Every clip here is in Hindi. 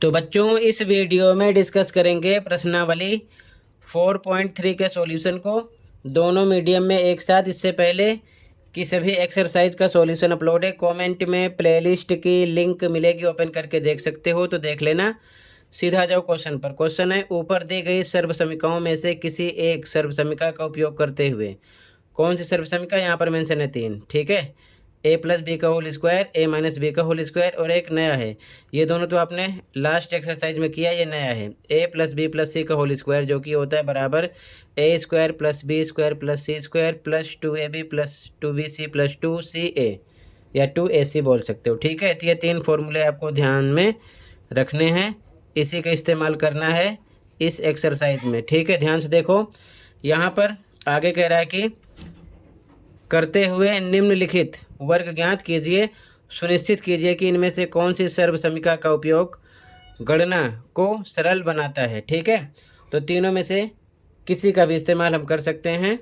तो बच्चों इस वीडियो में डिस्कस करेंगे प्रश्नावली 4.3 के सॉल्यूशन को दोनों मीडियम में एक साथ। इससे पहले कि सभी एक्सरसाइज का सॉल्यूशन अपलोड है, कमेंट में प्लेलिस्ट की लिंक मिलेगी, ओपन करके देख सकते हो, तो देख लेना। सीधा जाओ क्वेश्चन पर। क्वेश्चन है, ऊपर दी गई सर्वसमीकाओं में से किसी एक सर्वसमीका का उपयोग करते हुए कौन सी सर्वसमीका, यहाँ पर मेंशन है 3, ठीक है। ए प्लस बी का होल स्क्वायर, ए माइनस बी का होल स्क्वायर, और एक नया है, ये दोनों तो आपने लास्ट एक्सरसाइज में किया, ये नया है, A plus B plus C का होल स्क्वायर, जो कि होता है बराबर A square plus B square plus C square plus 2ab plus 2bc plus 2ca, या 2ac बोल सकते हो, ठीक है। तो ये 3 फॉर्मूले आपको ध्यान में रखने हैं, इसी का इस्तेमाल करना है इस एक्सरसाइज में, ठीक है। ध्यान से देखो, यहाँ पर आगे कह रहा है कि करते हुए निम्नलिखित वर्ग ज्ञात कीजिए, सुनिश्चित कीजिए कि इनमें से कौन सी सर्वसमीका का उपयोग गणना को सरल बनाता है, ठीक है। तो तीनों में से किसी का भी इस्तेमाल हम कर सकते हैं।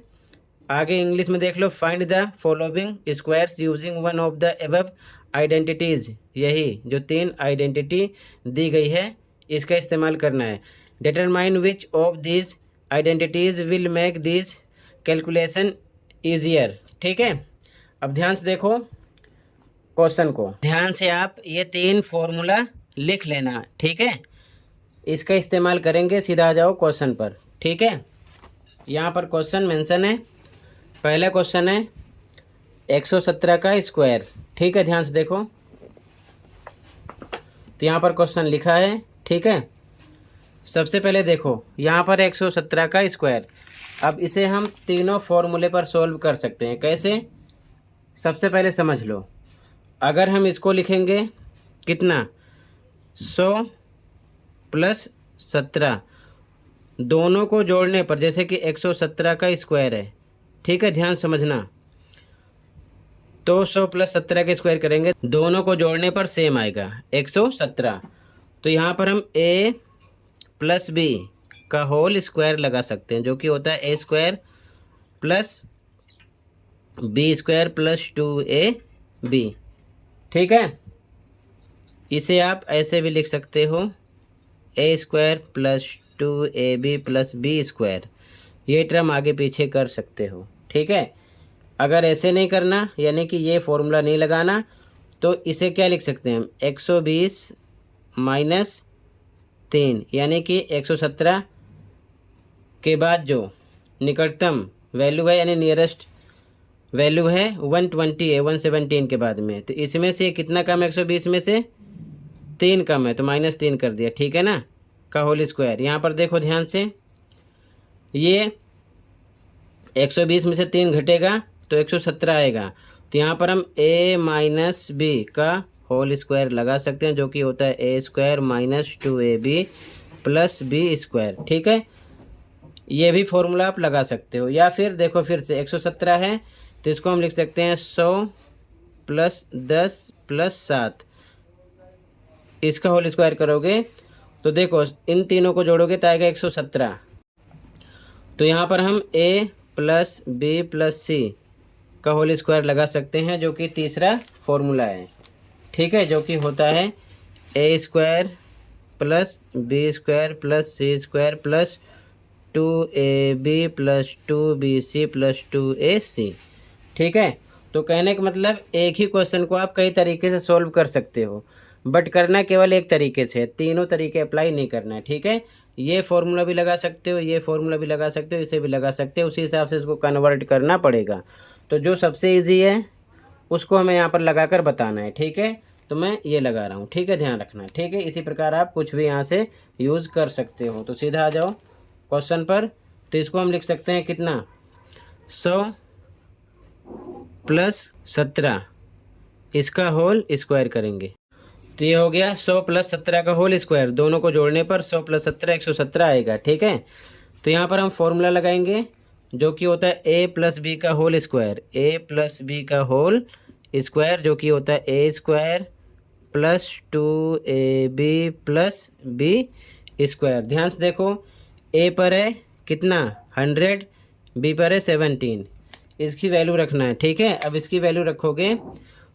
आगे इंग्लिश में देख लो, find the following squares using one of the above identities, यही जो 3 आइडेंटिटी दी गई है इसका इस्तेमाल करना है। Determine which of these identities will make this calculation easier, ठीक है। अब ध्यान से देखो क्वेश्चन को, ध्यान से आप ये 3 फॉर्मूला लिख लेना, ठीक है। इसका इस्तेमाल करेंगे, सीधा आ जाओ क्वेश्चन पर, ठीक है। यहाँ पर क्वेश्चन मेंशन है, पहला क्वेश्चन है 117 का स्क्वायर, ठीक है। ध्यान से देखो, तो यहाँ पर क्वेश्चन लिखा है, ठीक है। सबसे पहले देखो यहाँ पर 117 का स्क्वायर, अब इसे हम तीनों फॉर्मूले पर सॉल्व कर सकते हैं। कैसे, सबसे पहले समझ लो, अगर हम इसको लिखेंगे कितना, 100 प्लस 17, दोनों को जोड़ने पर, जैसे कि 117 का स्क्वायर है, ठीक है, ध्यान समझना। तो 100 प्लस 17 के स्क्वायर करेंगे, दोनों को जोड़ने पर सेम आएगा 117। तो यहाँ पर हम a प्लस बी का होल स्क्वायर लगा सकते हैं, जो कि होता है A square plus B square plus 2ab, ठीक है। इसे आप ऐसे भी लिख सकते हो, A square plus 2ab plus B square, ये टर्म आगे पीछे कर सकते हो, ठीक है। अगर ऐसे नहीं करना, यानी कि ये फॉर्मूला नहीं लगाना, तो इसे क्या लिख सकते हैं हम, 120 माइनस 3, यानी कि 117 के बाद जो निकटतम वैल्यू है, यानी नियरेस्ट वैल्यू है 120 है, 117 के बाद में, तो इसमें से कितना कम है, 120 में से 3 कम है, तो -3 कर दिया, ठीक है ना, का होल स्क्वायर। यहाँ पर देखो ध्यान से, ये 120 में से 3 घटेगा तो 117 आएगा, तो यहाँ पर हम a माइनस बी का होल स्क्वायर लगा सकते हैं, जो कि होता है A square minus 2ab plus B square, ठीक है। ये भी फॉर्मूला आप लगा सकते हो, या फिर देखो फिर से 117 है, तो इसको हम लिख सकते हैं 100 प्लस 10 प्लस 7, इसका होल स्क्वायर करोगे तो देखो इन तीनों को जोड़ोगे तो आएगा 117। तो यहाँ पर हम a plus B plus C का होल स्क्वायर लगा सकते हैं, जो कि तीसरा फॉर्मूला है, ठीक है, जो कि होता है A square plus B square plus C square plus 2ab plus 2bc plus 2ac, ठीक है। तो कहने का मतलब एक ही क्वेश्चन को आप कई तरीके से सॉल्व कर सकते हो, बट करना केवल एक तरीके से, तीनों तरीके अप्लाई नहीं करना है, ठीक है। ये फॉर्मूला भी लगा सकते हो, ये फॉर्मूला भी लगा सकते हो, इसे भी लगा सकते हो, उसी हिसाब से इसको कन्वर्ट करना पड़ेगा। तो जो सबसे ईजी है उसको हमें यहाँ पर लगा कर बताना है, ठीक है। तो मैं ये लगा रहा हूँ, ठीक है, ध्यान रखना, ठीक है। इसी प्रकार आप कुछ भी यहाँ से यूज़ कर सकते हो। तो सीधा आ जाओ क्वेश्चन पर, तो इसको हम लिख सकते हैं कितना, 100 प्लस 17, इसका होल स्क्वायर करेंगे, तो ये हो गया 100 प्लस 17 का होल स्क्वायर, दोनों को जोड़ने पर 100 प्लस 17 117 आएगा, ठीक है। तो यहाँ पर हम फॉर्मूला लगाएंगे, जो कि होता है a प्लस बी का whole square, a plus B का होल स्क्वायर, जो कि होता है A square plus 2ab plus B square. ध्यान से देखो, a पर है कितना 100, b पर है 17, इसकी वैल्यू रखना है, ठीक है। अब इसकी वैल्यू रखोगे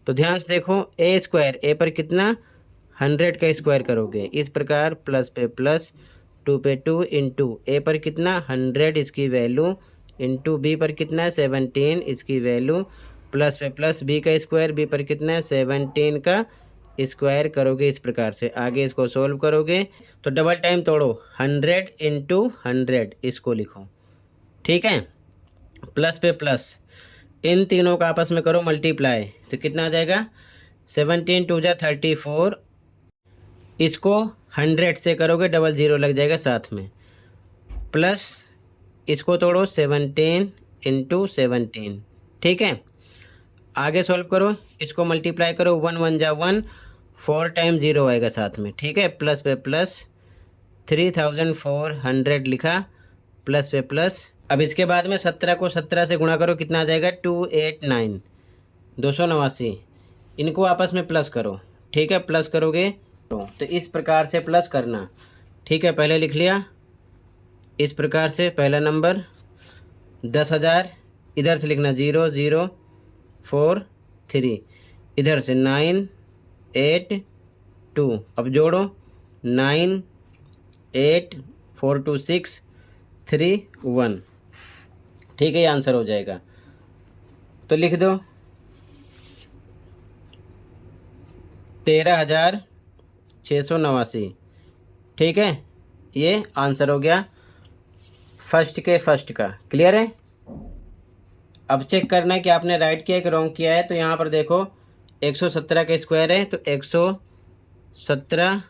तो ध्यान से देखो, ए स्क्वायर, ए पर कितना 100 का स्क्वायर करोगे इस प्रकार, प्लस पे प्लस, 2 पे 2 इंटू ए पर कितना 100 इसकी वैल्यू, इंटू बी पर कितना है 17 इसकी वैल्यू, प्लस पे प्लस बी का स्क्वायर, बी पर कितना है 17 का स्क्वायर करोगे इस प्रकार से। आगे इसको सोल्व करोगे तो डबल टाइम तोड़ो, 100 इंटू 100 इसको लिखो, ठीक है। प्लस पे प्लस, इन तीनों का आपस में करो मल्टीप्लाई, तो कितना आ जाएगा 17 2 जा 34, इसको 100 से करोगे डबल ज़ीरो लग जाएगा साथ में, प्लस इसको तोड़ो 17 इंटू 17, ठीक है। आगे सॉल्व करो, इसको मल्टीप्लाई करो, 1 1 जा 1, 4 टाइम ज़ीरो आएगा साथ में, ठीक है। प्लस पे प्लस 3400 लिखा, प्लस पे प्लस। अब इसके बाद में 17 को 17 से गुणा करो, कितना आ जाएगा 289, 289, इनको आपस में प्लस करो, ठीक है। प्लस करोगे तो इस प्रकार से प्लस करना, ठीक है। पहले लिख लिया इस प्रकार से, पहला नंबर 10,000, इधर से लिखना 0 0 4 3, इधर से 9 8 2, अब जोड़ो 9 8 4 2 6 3 1, ठीक है। ये आंसर हो जाएगा, तो लिख दो 13,689, ठीक है। ये आंसर हो गया फर्स्ट का। क्लियर है। अब चेक करना है कि आपने राइट किया है कि रॉन्ग किया है। तो यहाँ पर देखो 117 का स्क्वायर है, तो 117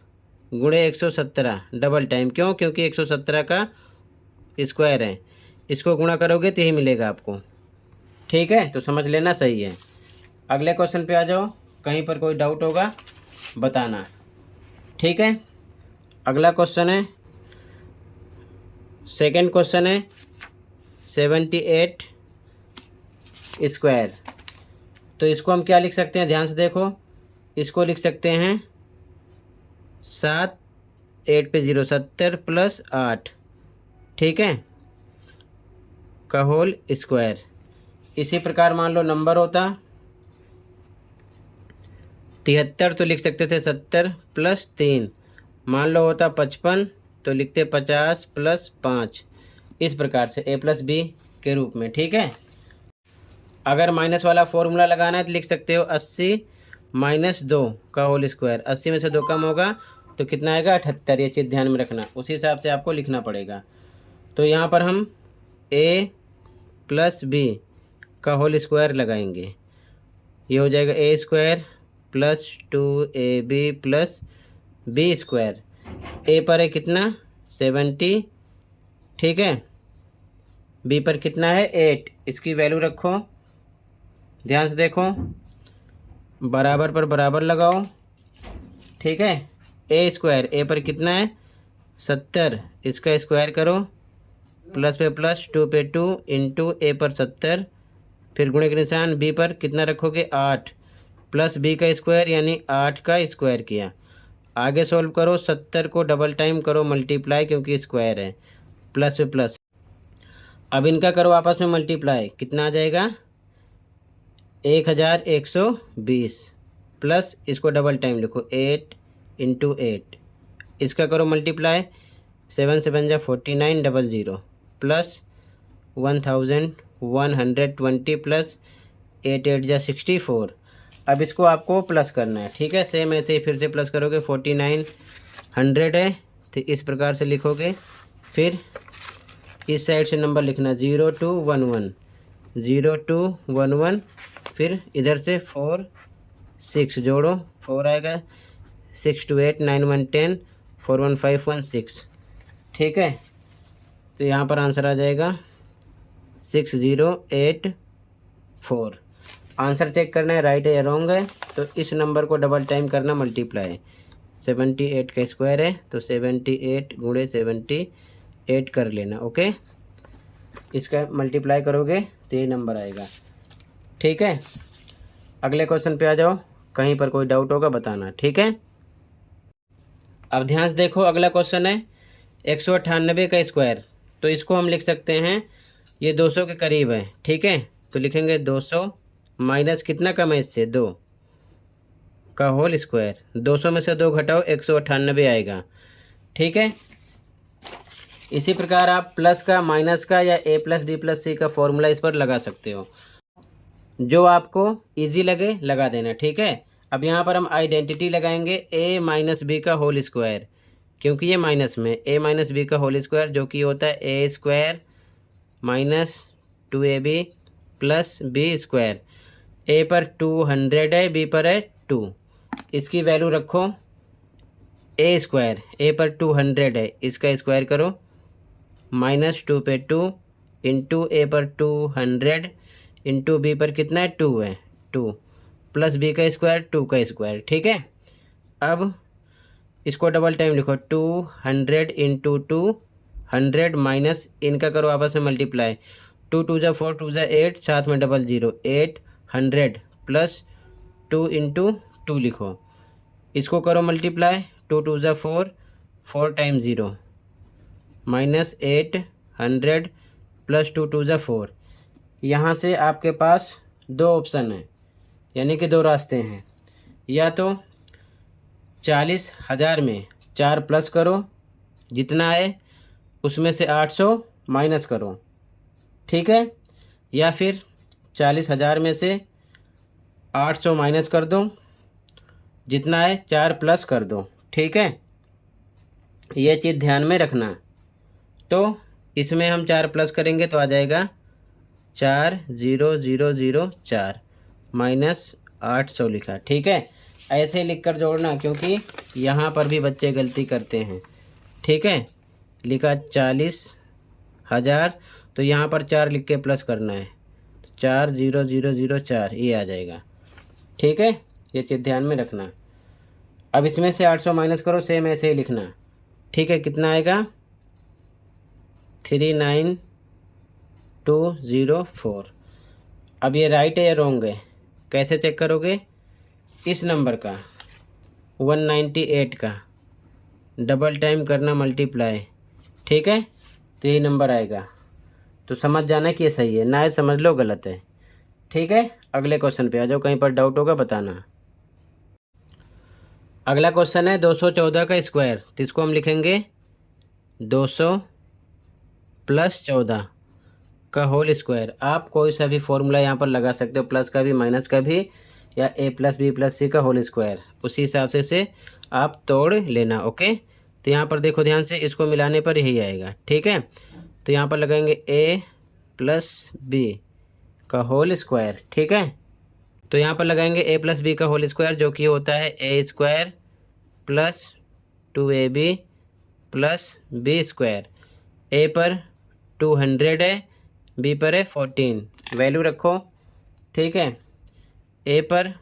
गुणे 117 डबल टाइम, क्यों? क्योंकि 117 का स्क्वायर है, इसको गुणा करोगे तो यही मिलेगा आपको, ठीक है। तो समझ लेना, सही है। अगले क्वेश्चन पे आ जाओ, कहीं पर कोई डाउट होगा बताना, ठीक है। अगला क्वेश्चन है, सेकंड क्वेश्चन है 78 स्क्वायर। तो इसको हम क्या लिख सकते हैं, ध्यान से देखो, इसको लिख सकते हैं 7 8 पे 0 70 प्लस 8, ठीक है, का होल स्क्वायर। इसी प्रकार मान लो नंबर होता 73, तो लिख सकते थे 70 प्लस 3, मान लो होता 55, तो लिखते 50 प्लस 5, इस प्रकार से a प्लस बी के रूप में, ठीक है। अगर माइनस वाला फॉर्मूला लगाना है तो लिख सकते हो 80 माइनस 2 का होल स्क्वायर, 80 में से 2 कम होगा तो कितना आएगा 78, ये चीज़ ध्यान में रखना, उसी हिसाब से आपको लिखना पड़ेगा। तो यहाँ पर हम a प्लस बी का होल स्क्वायर लगाएंगे, ये हो जाएगा a square plus 2ab plus B square. a पर है कितना 70, ठीक है, b पर कितना है 8, इसकी वैल्यू रखो, ध्यान से देखो, बराबर पर बराबर लगाओ, ठीक है। a स्क्वायर, a पर कितना है 70, इसका स्क्वायर करो, प्लस पे प्लस 2 पे 2 इंटू a पर 70, फिर गुणे के निशान, b पर कितना रखोगे 8, प्लस b का स्क्वायर यानी 8 का स्क्वायर किया। आगे सॉल्व करो, 70 को डबल टाइम करो मल्टीप्लाई, क्योंकि स्क्वायर है, प्लस पे प्लस। अब इनका करो आपस में मल्टीप्लाई, कितना आ जाएगा 1120, प्लस इसको डबल टाइम लिखो 8 इंटू 8, इसका करो मल्टीप्लाई, 7 7 जा 49 00, प्लस 1120 प्लस 8 8 जा 64। अब इसको आपको प्लस करना है, ठीक है। सेम ऐसे ही फिर से प्लस करोगे, 4900 है तो इस प्रकार से लिखोगे, फिर इस साइड से नंबर लिखना 0211 0211, फिर इधर से 4 6 जोड़ो, 4 आएगा, 6 2 8 9 1 10 4 1 5 1 6, ठीक है। तो यहाँ पर आंसर आ जाएगा 6084। आंसर चेक करना है राइट है या रॉन्ग है। तो इस नंबर को डबल टाइम करना मल्टीप्लाई, 78 का स्क्वायर है तो 78 गुणे 78 कर लेना, ओके। इसका मल्टीप्लाई करोगे तो ये नंबर आएगा, ठीक है। अगले क्वेश्चन पे आ जाओ, कहीं पर कोई डाउट होगा बताना, ठीक है। अब ध्यान से देखो, अगला क्वेश्चन है 198 का स्क्वायर। तो इसको हम लिख सकते हैं, ये 200 के करीब है, ठीक है। तो लिखेंगे 200 माइनस कितना कम है इससे 2 का होल स्क्वायर। 200 में से 2 घटाओ 198 आएगा। ठीक है, इसी प्रकार आप प्लस का, माइनस का या a plus B plus C का फॉर्मूला इस पर लगा सकते हो, जो आपको इजी लगे लगा देना। ठीक है, अब यहाँ पर हम आइडेंटिटी लगाएंगे a माइनस बी का होल स्क्वायर, क्योंकि ये माइनस में a माइनस बी का होल स्क्वायर जो कि होता है a square minus 2ab plus B square. a पर 200 है, b पर है 2। इसकी वैल्यू रखो a स्क्वायर, a पर 200 है, इसका स्क्वायर करो, माइनस 2 पे 2 इंटू ए पर 200 इंटू बी पर कितना है 2 है 2 प्लस बी का स्क्वायर 2 का स्क्वायर। ठीक है, अब इसको डबल टाइम लिखो, 200 इंटू 200 माइनस इनका करो आपस में मल्टीप्लाई, 2 2 जा 4 2 जा 8, साथ में डबल जीरो, 800 प्लस 2 इंटू 2 लिखो, इसको करो मल्टीप्लाई, 2 2 जा 4, 4 टाइम ज़ीरो माइनस 800 प्लस 2 2 जा 4। यहाँ से आपके पास दो ऑप्शन हैं, यानी कि दो रास्ते हैं, या तो 40,000 में 4 प्लस करो, जितना आए उसमें से 800 माइनस करो। ठीक है, या फिर 40,000 में से 800 माइनस कर दो, जितना आए 4 प्लस कर दो। ठीक है, ये चीज़ ध्यान में रखना। तो इसमें हम 4 प्लस करेंगे तो आ जाएगा 4004 माइनस 800 लिखा। ठीक है, ऐसे लिख कर जोड़ना, क्योंकि यहाँ पर भी बच्चे गलती करते हैं। ठीक है, लिखा 40,000 तो यहाँ पर 4 लिख के प्लस करना है, 40004 ये आ जाएगा। ठीक है, ये चीज़ ध्यान में रखना। अब इसमें से 800 माइनस करो, सेम ऐसे ही लिखना। ठीक है, कितना आएगा 39204। अब ये राइट है या रॉन्ग है, कैसे चेक करोगे? इस नंबर का 198 का डबल टाइम करना मल्टीप्लाई। ठीक है, तो यही नंबर आएगा, तो समझ जाना कि ये सही है, ना समझ लो गलत है। ठीक है, अगले क्वेश्चन पे आ जाओ, कहीं पर डाउट होगा बताना। अगला क्वेश्चन है 214 का स्क्वायर, तो इसको हम लिखेंगे 200 प्लस 14 का होल स्क्वायर। आप कोई सा भी फॉर्मूला यहाँ पर लगा सकते हो, प्लस का भी माइनस का भी, या a plus B plus C का होल स्क्वायर, उसी हिसाब से आप तोड़ लेना। ओके, तो यहाँ पर देखो ध्यान से, इसको मिलाने पर यही आएगा। ठीक है, तो यहाँ पर लगाएंगे a प्लस बी का होल स्क्वायर। ठीक है, तो यहाँ पर लगाएंगे a प्लस बी का होल स्क्वायर, जो कि होता है a square plus 2ab plus B square. a पर 200 है, b पर है 14, वैल्यू रखो। ठीक है, a पर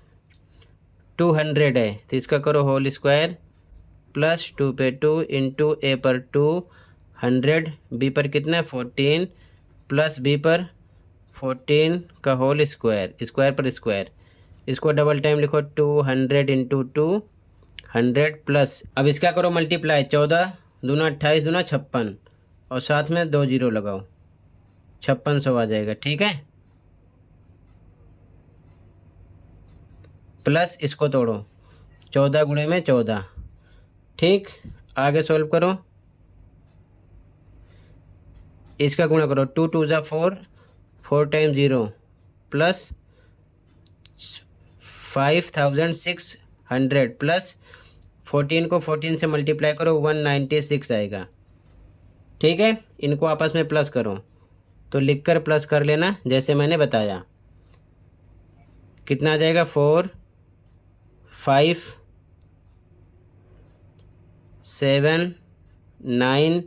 200 है तो इसका करो होल स्क्वायर, प्लस 2 पे 2 इंटू ए पर 200, b पर कितना है 14, प्लस b पर 14 का होल स्क्वायर, स्क्वायर पर स्क्वायर, इसको डबल टाइम लिखो, 200 इंटू 200 प्लस, अब इसका करो मल्टीप्लाई, 14 दूना 28 दूना 56, और साथ में 2 जीरो लगाओ, 5600 आ जाएगा। ठीक है, प्लस इसको तोड़ो, 14 गुणे में 14। ठीक, आगे सॉल्व करो, इसका गुणा करो, 2 2 जा 4, 4 टाइम 0 प्लस 5600 प्लस 14 को 14 से मल्टीप्लाई करो, 196 आएगा। ठीक है, इनको आपस में प्लस करो, तो लिखकर प्लस कर लेना जैसे मैंने बताया। कितना आ जाएगा 4 5 7 9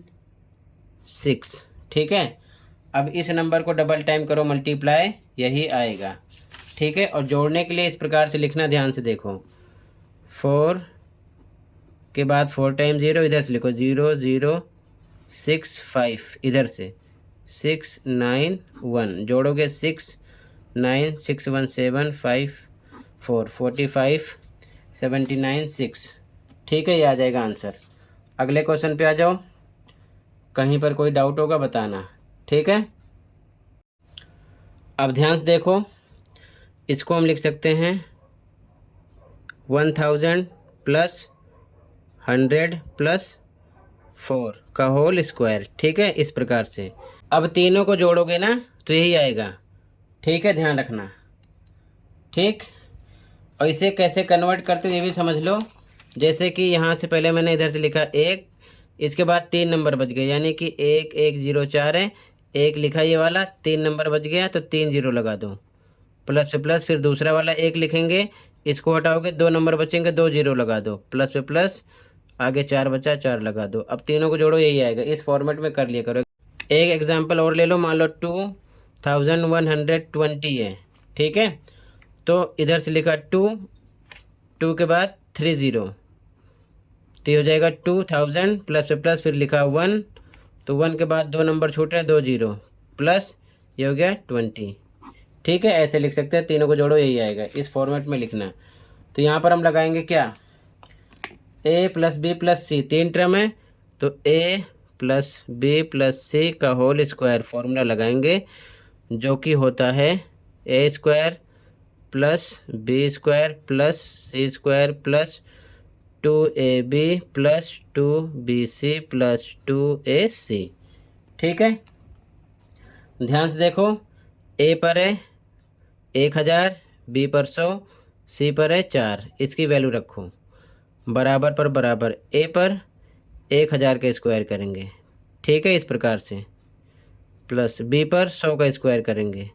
6। ठीक है, अब इस नंबर को डबल टाइम करो मल्टीप्लाई, यही आएगा। ठीक है, और जोड़ने के लिए इस प्रकार से लिखना, ध्यान से देखो, 4 के बाद 4 टाइम 0, इधर से लिखो 0 0 6 5, इधर से 6 9 1, जोड़ोगे 6 9 6 1 7 5 4 45 79 6। ठीक है, ये आ जाएगा आंसर। अगले क्वेश्चन पे आ जाओ, कहीं पर कोई डाउट होगा बताना। ठीक है, अब ध्यान से देखो, इसको हम लिख सकते हैं 1000 प्लस 100 प्लस 4 का होल स्क्वायर। ठीक है, इस प्रकार से। अब तीनों को जोड़ोगे ना तो यही आएगा। ठीक है, ध्यान रखना। ठीक, और इसे कैसे कन्वर्ट करते हो ये भी समझ लो। जैसे कि यहाँ से पहले मैंने इधर से लिखा 1, इसके बाद 3 नंबर बच गए, यानी कि 1104 है। 1 लिखा ये वाला, 3 नंबर बच गया तो 3 जीरो लगा दो, प्लस पे प्लस। फिर दूसरा वाला 1 लिखेंगे, इसको हटाओगे 2 नंबर बचेंगे, 2 जीरो लगा दो, प्लस पे प्लस। आगे 4 बचा, 4 लगा दो। अब तीनों को जोड़ो, यही आएगा। इस फॉर्मेट में कर लिया करो। एक एग्जाम्पल और ले लो, मान लो 2120 है। ठीक है, तो इधर से लिखा 2, 2 के बाद 3 जीरो, तो ये हो जाएगा 2000 प्लस पे प्लस। फिर लिखा 1, तो 1 के बाद 2 नंबर छूट रहे हैं, 2 जीरो, प्लस ये हो गया 20। ठीक है, ऐसे लिख सकते हैं। तीनों को जोड़ो, यही आएगा। इस फॉर्मेट में लिखना। तो यहाँ पर हम लगाएंगे क्या, a plus B plus C, 3 term है, तो a plus B plus C का होल स्क्वायर फॉर्मूला लगाएंगे, जो कि होता है a square plus B square plus C square plus 2ab plus 2bc plus 2ac। ठीक है, ध्यान से देखो। a पर है 1000, b पर 100, c पर है 4। इसकी वैल्यू रखो बराबर पर बराबर। a पर 1000 का स्क्वायर करेंगे, ठीक है, इस प्रकार से, प्लस b पर 100 का स्क्वायर करेंगे,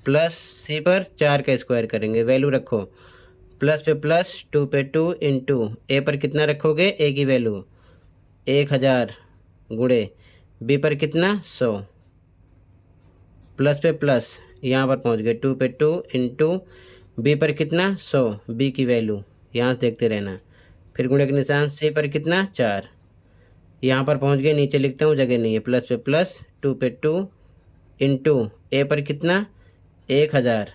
प्लस c पर 4 का स्क्वायर करेंगे। वैल्यू रखो, प्लस पे प्लस, 2 पे 2 इंटू a पर कितना रखोगे, a की वैल्यू 1000 गुणे b पर कितना 100, प्लस पे प्लस, यहाँ पर पहुँच गए 2 पे 2 इंटू b पर कितना 100, b की वैल्यू यहाँ से देखते रहना। फिर गुणे के निशान, c पर कितना 4, यहाँ पर पहुँच गए। नीचे लिखता हूँ, जगह नहीं है, प्लस पे प्लस 2 पे 2 इंटू a पर कितना 1000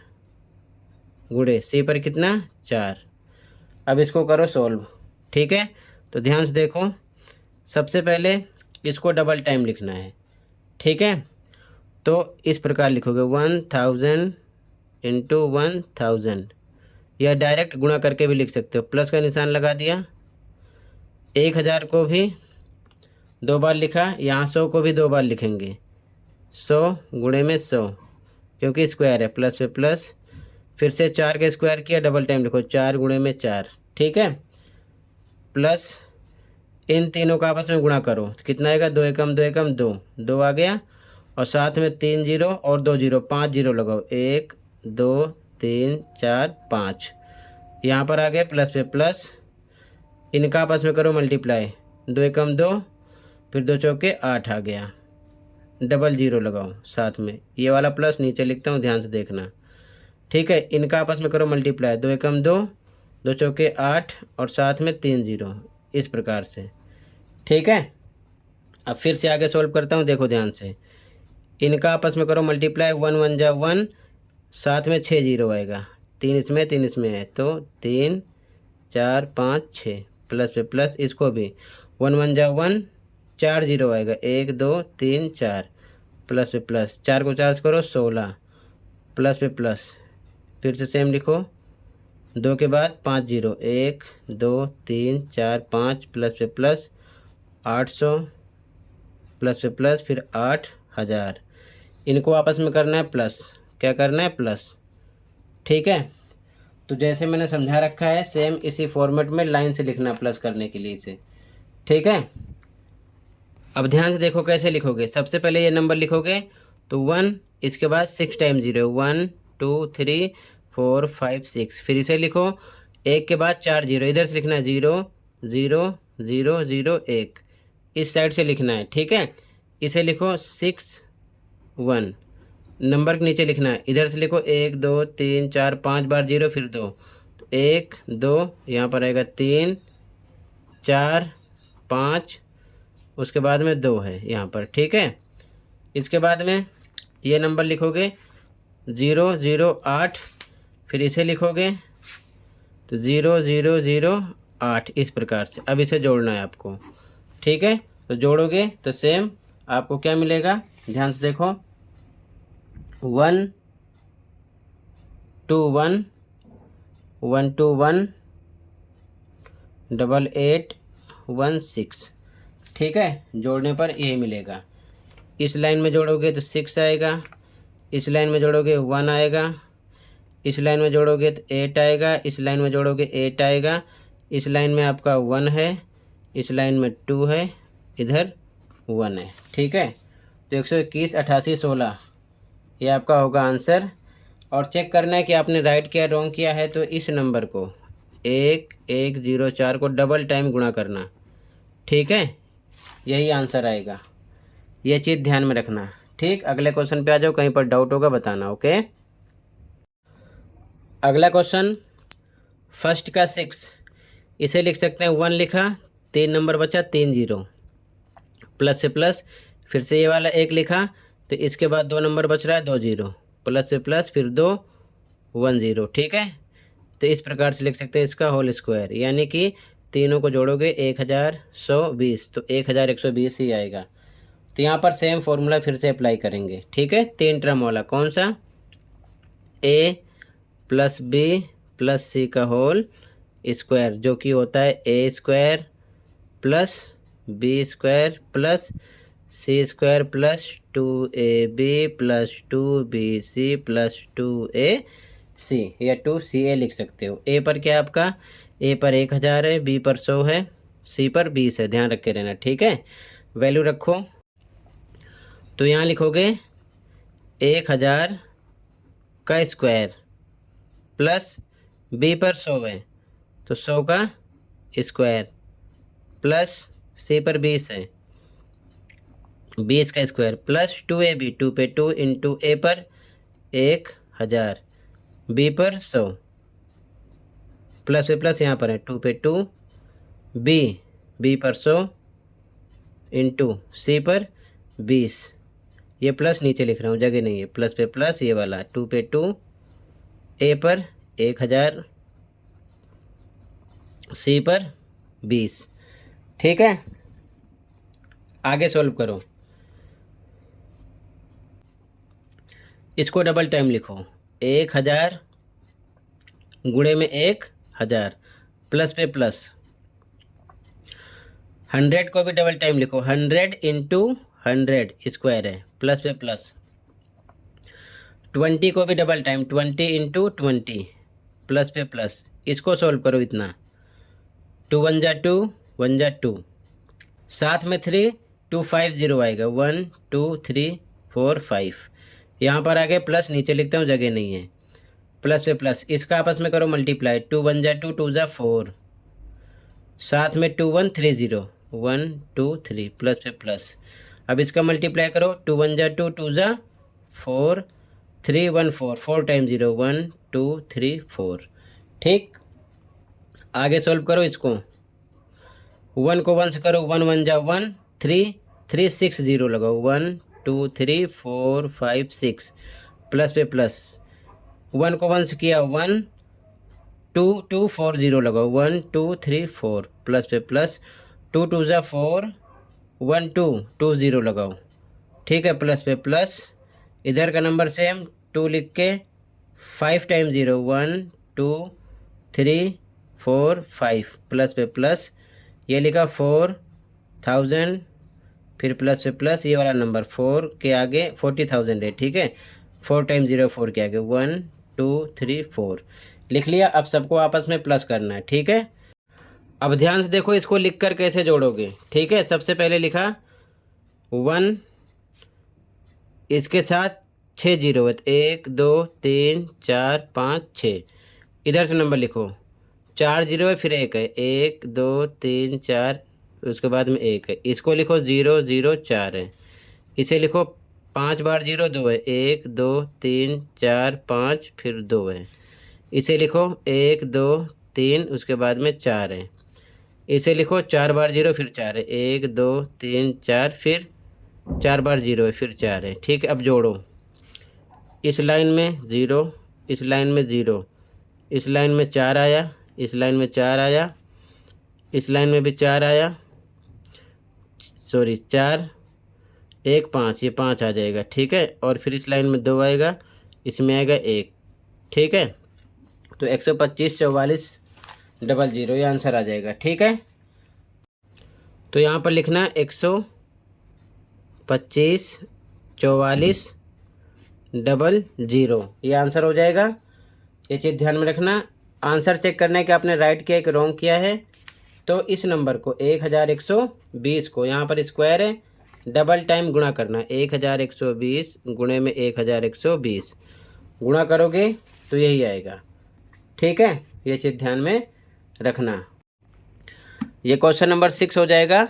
गुणे c पर कितना 4। अब इसको करो सॉल्व। ठीक है, तो ध्यान से देखो। सबसे पहले इसको डबल टाइम लिखना है। ठीक है, तो इस प्रकार लिखोगे 1000 इंटू 1000, या डायरेक्ट गुणा करके भी लिख सकते हो। प्लस का निशान लगा दिया। 1000 को भी 2 बार लिखा, यहाँ 100 को भी 2 बार लिखेंगे। 100 गुणे में 100, क्योंकि स्क्वायर है, प्लस पे प्लस। फिर से 4 का स्क्वायर किया, डबल टाइम लिखो, 4 गुणे में 4। ठीक है, प्लस इन तीनों का आपस में गुणा करो, तो कितना आएगा, 2 एकम 2 एकम 2, 2 आ गया, और साथ में 3 जीरो और 2 जीरो, 5 जीरो लगाओ, 1 2 3 4 5, यहाँ पर आ गए, प्लस पे प्लस। इनका आपस में करो मल्टीप्लाई, 2 एकम 2, फिर 2 चौके 8 आ गया, डबल जीरो लगाओ साथ में। ये वाला प्लस नीचे लिखता हूँ, ध्यान से देखना। ठीक है, इनका आपस में करो मल्टीप्लाई, 2 एकम 2, 2 चौके 8 और साथ में 3 जीरो, इस प्रकार से। ठीक है, अब फिर से आगे सोल्व करता हूँ, देखो ध्यान से। इनका आपस में करो मल्टीप्लाई, 1 1 जा 1, साथ में 6 जीरो आएगा, 3 इसमें 3 इसमें है, तो 3 4 5 6, प्लस पे प्लस। इसको भी 1 1 जा 1, 4 जीरो आएगा, 1 2 3 4, प्लस पे प्लस। 4 को 4 करो 16, प्लस पे प्लस। फिर से सेम लिखो, 2 के बाद 5 जीरो, 1 2 3 4 5, प्लस पे प्लस 800, प्लस पे प्लस, फिर 8000। इनको आपस में करना है प्लस, क्या करना है, प्लस। ठीक है, तो जैसे मैंने समझा रखा है, सेम इसी फॉर्मेट में लाइन से लिखना प्लस करने के लिए इसे। ठीक है, अब ध्यान से देखो कैसे लिखोगे। सबसे पहले ये नंबर लिखोगे तो 1, इसके बाद 6 टाइम 0, 1 2 3 4 5 6, फिर इसे लिखो, 1 के बाद 4 जीरो, इधर से लिखना है 0 0 0 0 1, इस साइड से लिखना है। ठीक है, इसे लिखो 6 1, नंबर के नीचे लिखना है, इधर से लिखो 1 2 3 4 5 बार 0, फिर 2, तो 1 2, यहाँ पर आएगा 3 4 5, उसके बाद में 2 है यहाँ पर। ठीक है, इसके बाद में ये नंबर लिखोगे 0 0 8, फिर इसे लिखोगे तो 0 0 0 8, इस प्रकार से। अब इसे जोड़ना है आपको। ठीक है, तो जोड़ोगे तो सेम आपको क्या मिलेगा, ध्यान से देखो, 1 2 1 1218816। ठीक है, जोड़ने पर यही मिलेगा। इस लाइन में जोड़ोगे तो 6 आएगा, इस लाइन में जोड़ोगे 1 आएगा, इस लाइन में जोड़ोगे तो 8 आएगा, इस लाइन में जोड़ोगे 8 आएगा, इस लाइन में आपका 1 है, इस लाइन में 2 है, इधर 1 है। ठीक है, तो 121 88 16 ये आपका होगा आंसर। और चेक करना है कि आपने राइट किया रॉन्ग किया है, तो इस नंबर को 1104 को डबल टाइम गुणा करना। ठीक है, यही आंसर आएगा, ये चीज़ ध्यान में रखना। ठीक, अगले क्वेश्चन पे आ जाओ, कहीं पर डाउट होगा बताना। ओके, अगला क्वेश्चन फर्स्ट का 6, इसे लिख सकते हैं 1 लिखा, 3 नंबर बचा, 3 0, प्लस से प्लस, फिर से ये वाला 1 लिखा, तो इसके बाद 2 नंबर बच रहा है, 2 0, प्लस से प्लस, फिर 2 1 0। ठीक है, तो इस प्रकार से लिख सकते हैं इसका होल स्क्वायर, यानी कि तीनों को जोड़ोगे 1120, तो 1120 ही आएगा। तो यहाँ पर सेम फॉर्मूला फिर से अप्लाई करेंगे। ठीक है, 3 टर्म वाला कौन सा, A plus B plus C का होल स्क्वायर, जो कि होता है A square plus B square plus C square plus 2ab plus 2bc plus 2ac, या 2ca लिख सकते हो। ए पर क्या आपका, ए पर 1000 है, बी पर 100 है, सी पर 20 है, ध्यान रख के रहना। ठीक है, वैल्यू रखो, तो यहाँ लिखोगे 1000 का स्क्वायर प्लस बी पर 100 है, तो 100 का स्क्वायर प्लस सी पर 20 है, 20 का स्क्वायर प्लस 2ab, 2 पे 2 इंटू ए पर 1000, बी पर 100, प्लस पे प्लस यहाँ पर है 2 पे 2, बी पर 100 इंटू सी पर 20, ये प्लस नीचे लिख रहा हूँ, जगह नहीं है, प्लस पे प्लस ये वाला 2 पे 2, ए पर 1000, सी पर 20। ठीक है, आगे सॉल्व करो, इसको डबल टाइम लिखो, 1000 गुणे में 1000, प्लस पे प्लस, 100 को भी डबल टाइम लिखो, 100 इंटू 100 स्क्वायर है, प्लस पे प्लस, 20 को भी डबल टाइम, 20 इंटू 20 प्लस पे प्लस, इसको सॉल्व करो इतना, 2 1 जा 2, 1 जा 2, साथ में 3, 250 आएगा, 1 2 3 4 5, यहाँ पर आगे प्लस, नीचे लिखता हूँ जगह नहीं है, प्लस पे प्लस, इसका आपस में करो मल्टीप्लाई, 2 1 जा 2, 2 जा 4, साथ में 2 1 3 0, 1 2 3 प्लस पे प्लस, अब इसका मल्टीप्लाई करो, 2 1 जा 2, 2 जा 4, 3 1 4, 4 टाइम 0, 1 2 3 4। ठीक, आगे सॉल्व करो इसको, 1 को 1 से करो, 1 1 जा 1, 3 3 6 0 लगाओ, 1 2 3 4 5 6, प्लस पे प्लस, 1 को 1 से किया 1 2 2 4 0 लगाओ, 1 2 3 4, प्लस पे प्लस, 2 2 जा 4, 1 2 2 0 लगाओ। ठीक है, प्लस पे प्लस, इधर का नंबर सेम 2 लिख के 5 टाइम 0, 1 2 3 4 5, प्लस पे प्लस, ये लिखा 4000, फिर प्लस पे प्लस, ये वाला नंबर 4 के आगे 40,000 है। ठीक है, 4 टाइम 0 4 के आगे 1 2 3 4 लिख लिया। अब सबको आपस में प्लस करना है। ठीक है, अब ध्यान से देखो इसको लिखकर कैसे जोड़ोगे। ठीक है, सबसे पहले लिखा 1, इसके साथ 6 0 है, 1 2 3 4 5 6, इधर से नंबर लिखो, 4 0 है, फिर 1 है, 1 2 3 4, उसके बाद में 1 है, इसको लिखो 0 0 4 है, इसे लिखो 5 बार 0 2 है, 1 2 3 4 5, फिर 2 है, इसे लिखो 1 2 3, उसके बाद में 4 है, इसे लिखो 4 बार 0, फिर 4 है, 1 2 3 4, फिर 4 बार 0 है, फिर 4 है। ठीक है, अब जोड़ो, इस लाइन में 0, इस लाइन में 0, इस लाइन में 4 आया, इस लाइन में 4 आया, इस लाइन में भी 4 आया, सॉरी 4 1 5, ये 5 आ जाएगा। ठीक है, और फिर इस लाइन में 2 आएगा, इसमें आएगा 1। ठीक है, तो 125 44 00 ये आंसर आ जाएगा। ठीक है, तो यहाँ पर लिखना 125 44 00 ये आंसर हो जाएगा। ये चीज़ ध्यान में रखना। आंसर चेक करने के आपने राइट किया कि रॉन्ग किया है, तो इस नंबर को 1120 को यहाँ पर स्क्वायर है, डबल टाइम गुणा करना। 1120 गुणे में 1120 गुणा करोगे तो यही आएगा। ठीक है, ये चीज़ ध्यान में रखना। ये क्वेश्चन नंबर 6 हो जाएगा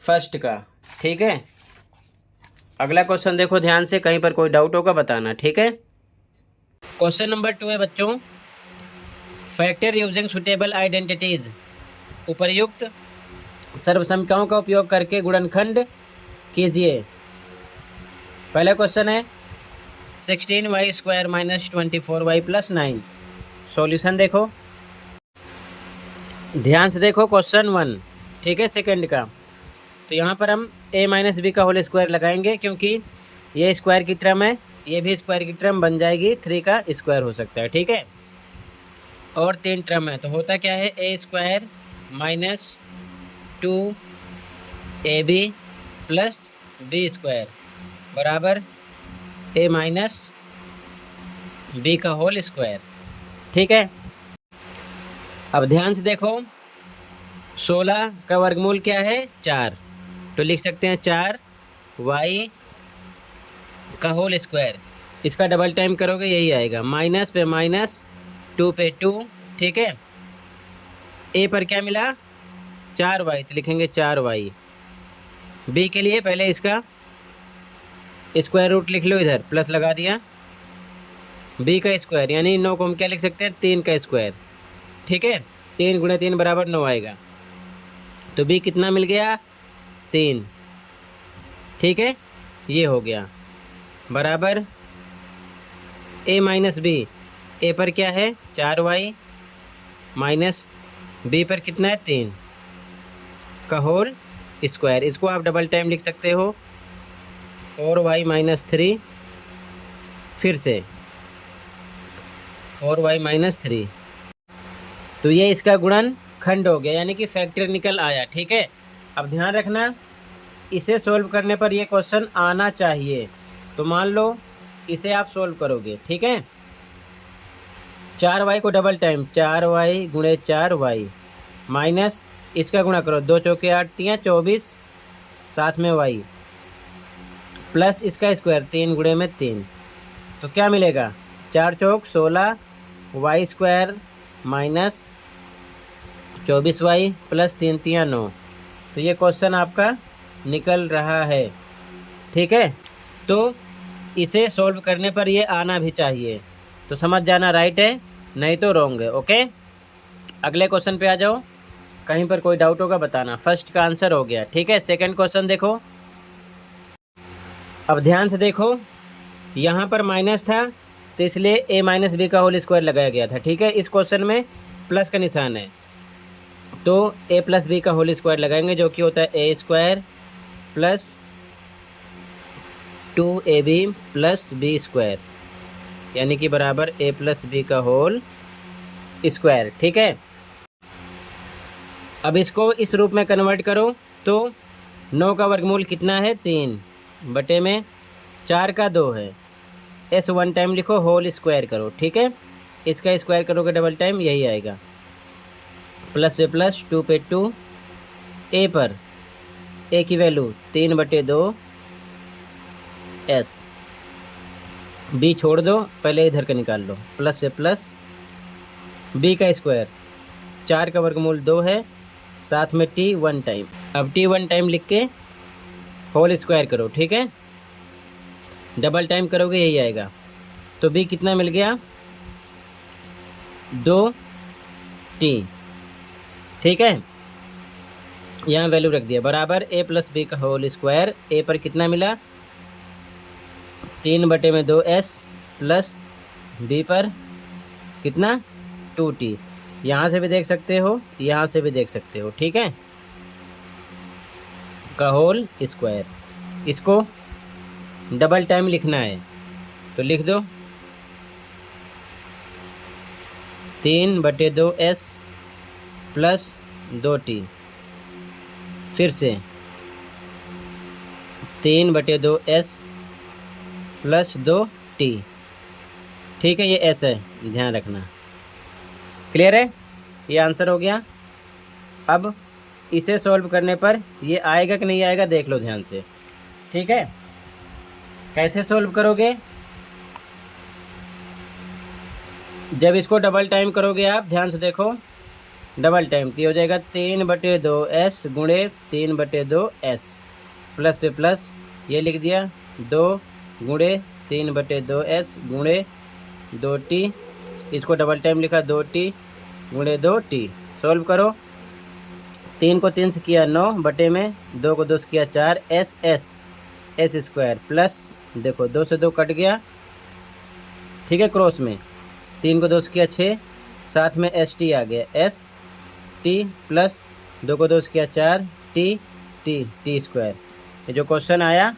फर्स्ट का। ठीक है, अगला क्वेश्चन देखो ध्यान से, कहीं पर कोई डाउट होगा बताना। ठीक है, क्वेश्चन नंबर 2 है बच्चों, फैक्टर यूजिंग सुटेबल आइडेंटिटीज, उपर्युक्त सर्वसंख्याओं का उपयोग करके गुणनखंड कीजिए। पहला क्वेश्चन है 16y² minus 24y plus 9। Solution देखो, ध्यान से देखो क्वेश्चन 1। ठीक है, सेकंड का, तो यहाँ पर हम a माइनस बी का होल स्क्वायर लगाएंगे, क्योंकि ये स्क्वायर की टर्म है, ये भी स्क्वायर की टर्म बन जाएगी, 3 का स्क्वायर हो सकता है। ठीक है, और 3 टर्म है, तो होता क्या है a² minus 2ab plus b² बराबर a माइनस बी का होल स्क्वायर। ठीक है, अब ध्यान से देखो, 16 का वर्गमूल क्या है 4, तो लिख सकते हैं 4y का होल स्क्वायर। इसका डबल टाइम करोगे यही आएगा, माइनस पे माइनस 2 पे 2। ठीक है, a पर क्या मिला 4y, तो लिखेंगे 4y। b के लिए पहले इसका स्क्वायर रूट लिख लो, इधर प्लस लगा दिया, b का स्क्वायर यानी 9 को हम क्या लिख सकते हैं 3 का स्क्वायर। ठीक है, 3 गुणे 3 बराबर 9 आएगा, तो b कितना मिल गया 3। ठीक है, ये हो गया बराबर a माइनस बी, a पर क्या है 4y माइनस b पर कितना है 3 का होल स्क्वायर। इसको आप डबल टाइम लिख सकते हो 4y माइनस 3, फिर से 4y माइनस 3, तो ये इसका गुणन खंड हो गया, यानी कि फैक्टर निकल आया। ठीक है, अब ध्यान रखना, इसे सोल्व करने पर ये क्वेश्चन आना चाहिए। तो मान लो इसे आप सोल्व करोगे। ठीक है, 4y को डबल टाइम 4y गुणे 4y माइनस इसका गुणा करो, 2 चौके 8 3 24 साथ में y प्लस इसका स्क्वायर 3 गुणे में 3, तो क्या मिलेगा 4 चौक 16 y² माइनस 24y प्लस 3 3 9, तो ये क्वेश्चन आपका निकल रहा है। ठीक है, तो इसे सॉल्व करने पर ये आना भी चाहिए, तो समझ जाना राइट है, नहीं तो रॉन्ग है। ओके, अगले क्वेश्चन पे आ जाओ, कहीं पर कोई डाउट होगा बताना। फर्स्ट का आंसर हो गया। ठीक है, सेकंड क्वेश्चन देखो, अब ध्यान से देखो, यहाँ पर माइनस था तो इसलिए a माइनस बी का होल स्क्वायर लगाया गया था। ठीक है, इस क्वेश्चन में प्लस का निशान है, तो a प्लस बी का होल स्क्वायर लगाएंगे, जो कि होता है a² plus 2ab plus b², यानी कि बराबर a प्लस बी का होल स्क्वायर। ठीक है, अब इसको इस रूप में कन्वर्ट करो, तो 9 का वर्गमूल कितना है 3 बटे में 4 का 2 है, s 1 टाइम लिखो, होल स्क्वायर करो। ठीक है, इसका स्क्वायर करोगे डबल टाइम यही आएगा, प्लस पे प्लस 2 पे 2, a पर a की वैल्यू 3 बटे 2 s, b छोड़ दो, पहले इधर का निकाल लो, प्लस पे प्लस b का स्क्वायर 4 का वर्गमूल 2 है, साथ में t 1 टाइम। अब t 1 टाइम लिख के होल स्क्वायर करो। ठीक है, डबल टाइम करोगे यही आएगा, तो b कितना मिल गया 2t। ठीक है, यहाँ वैल्यू रख दिया, बराबर a प्लस बी का होल स्क्वायर, a पर कितना मिला 3 बटे में 2s प्लस b पर कितना 2t, यहाँ से भी देख सकते हो, यहाँ से भी देख सकते हो। ठीक है, का होल स्क्वायर, इसको डबल टाइम लिखना है, तो लिख दो 3/2s प्लस 2t, फिर से 3/2s प्लस 2t। ठीक है, ये s है, ध्यान रखना। क्लियर है, ये आंसर हो गया। अब इसे सॉल्व करने पर ये आएगा कि नहीं आएगा देख लो ध्यान से। ठीक है, कैसे सॉल्व करोगे? जब इसको डबल टाइम करोगे आप, ध्यान से देखो, डबल टाइम तो हो जाएगा 3/2s गुणे 3/2s प्लस पे प्लस ये लिख दिया 2 गुणे 3/2s गुणे 2t, इसको डबल टाइम लिखा 2t गुणे 2t। सॉल्व करो, 3 को 3 से किया 9 बटे में 2 को 2 से किया 4, s स्क्वायर प्लस देखो 2 से 2 कट गया। ठीक है, क्रॉस में 3 को 2 से किया 6, साथ में st आ गया, s t प्लस 2 को 2 से किया 4 t स्क्वायर। ये जो क्वेश्चन आया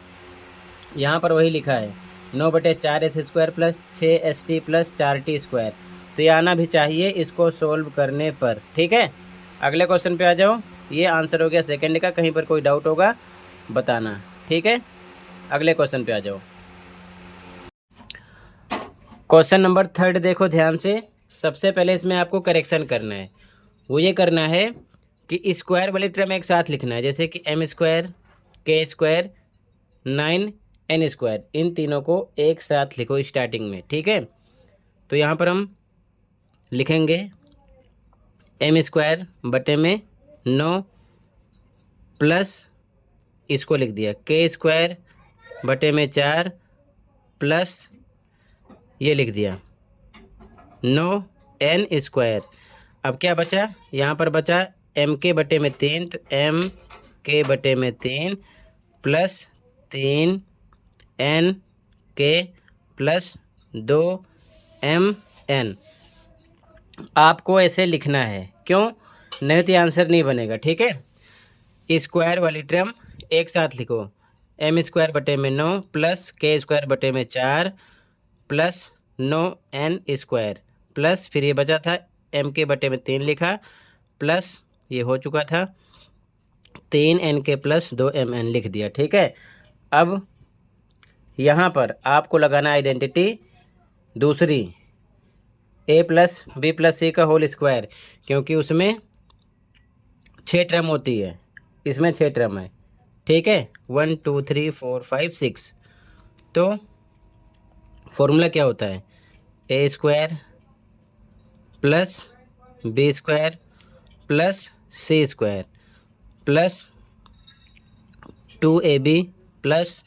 यहाँ पर वही लिखा है, 9/4s square plus 6st plus 4t square. तो ये आना भी चाहिए इसको सोल्व करने पर। ठीक है, अगले क्वेश्चन पे आ जाओ। ये आंसर हो गया सेकंड का, कहीं पर कोई डाउट होगा बताना। ठीक है, अगले क्वेश्चन पे आ जाओ। क्वेश्चन नंबर 3 देखो ध्यान से। सबसे पहले इसमें आपको करेक्शन करना है। वो ये करना है कि स्क्वायर वाली टर्म एक साथ लिखना है, जैसे कि m square, k square, 9n square, इन तीनों को एक साथ लिखो स्टार्टिंग में। ठीक है, तो यहाँ पर हम लिखेंगे m स्क्वायर बटे में 9 प्लस इसको लिख दिया k स्क्वायर बटे में 4 प्लस ये लिख दिया 9n स्क्वायर। अब क्या बचा? यहाँ पर बचा m के बटे में 3, तो m के बटे में 3 प्लस 3n के प्लस 2mn। आपको ऐसे लिखना है, क्यों? नहीं तो आंसर नहीं बनेगा। ठीक है, स्क्वायर वाली टर्म एक साथ लिखो, m स्क्वायर बटे में 9 प्लस k स्क्वायर बटे में 4 प्लस 9n स्क्वायर प्लस फिर ये बचा था m के बटे में 3 लिखा प्लस ये हो चुका था 3n के प्लस 2mn लिख दिया। ठीक है, अब यहाँ पर आपको लगाना आइडेंटिटी दूसरी, a plus B plus C का होल स्क्वायर, क्योंकि उसमें 6 टर्म होती है, इसमें 6 टर्म है। ठीक है, 1 2 3 4 5 6। तो फॉर्मूला क्या होता है? a square plus B square plus C square plus 2ab plus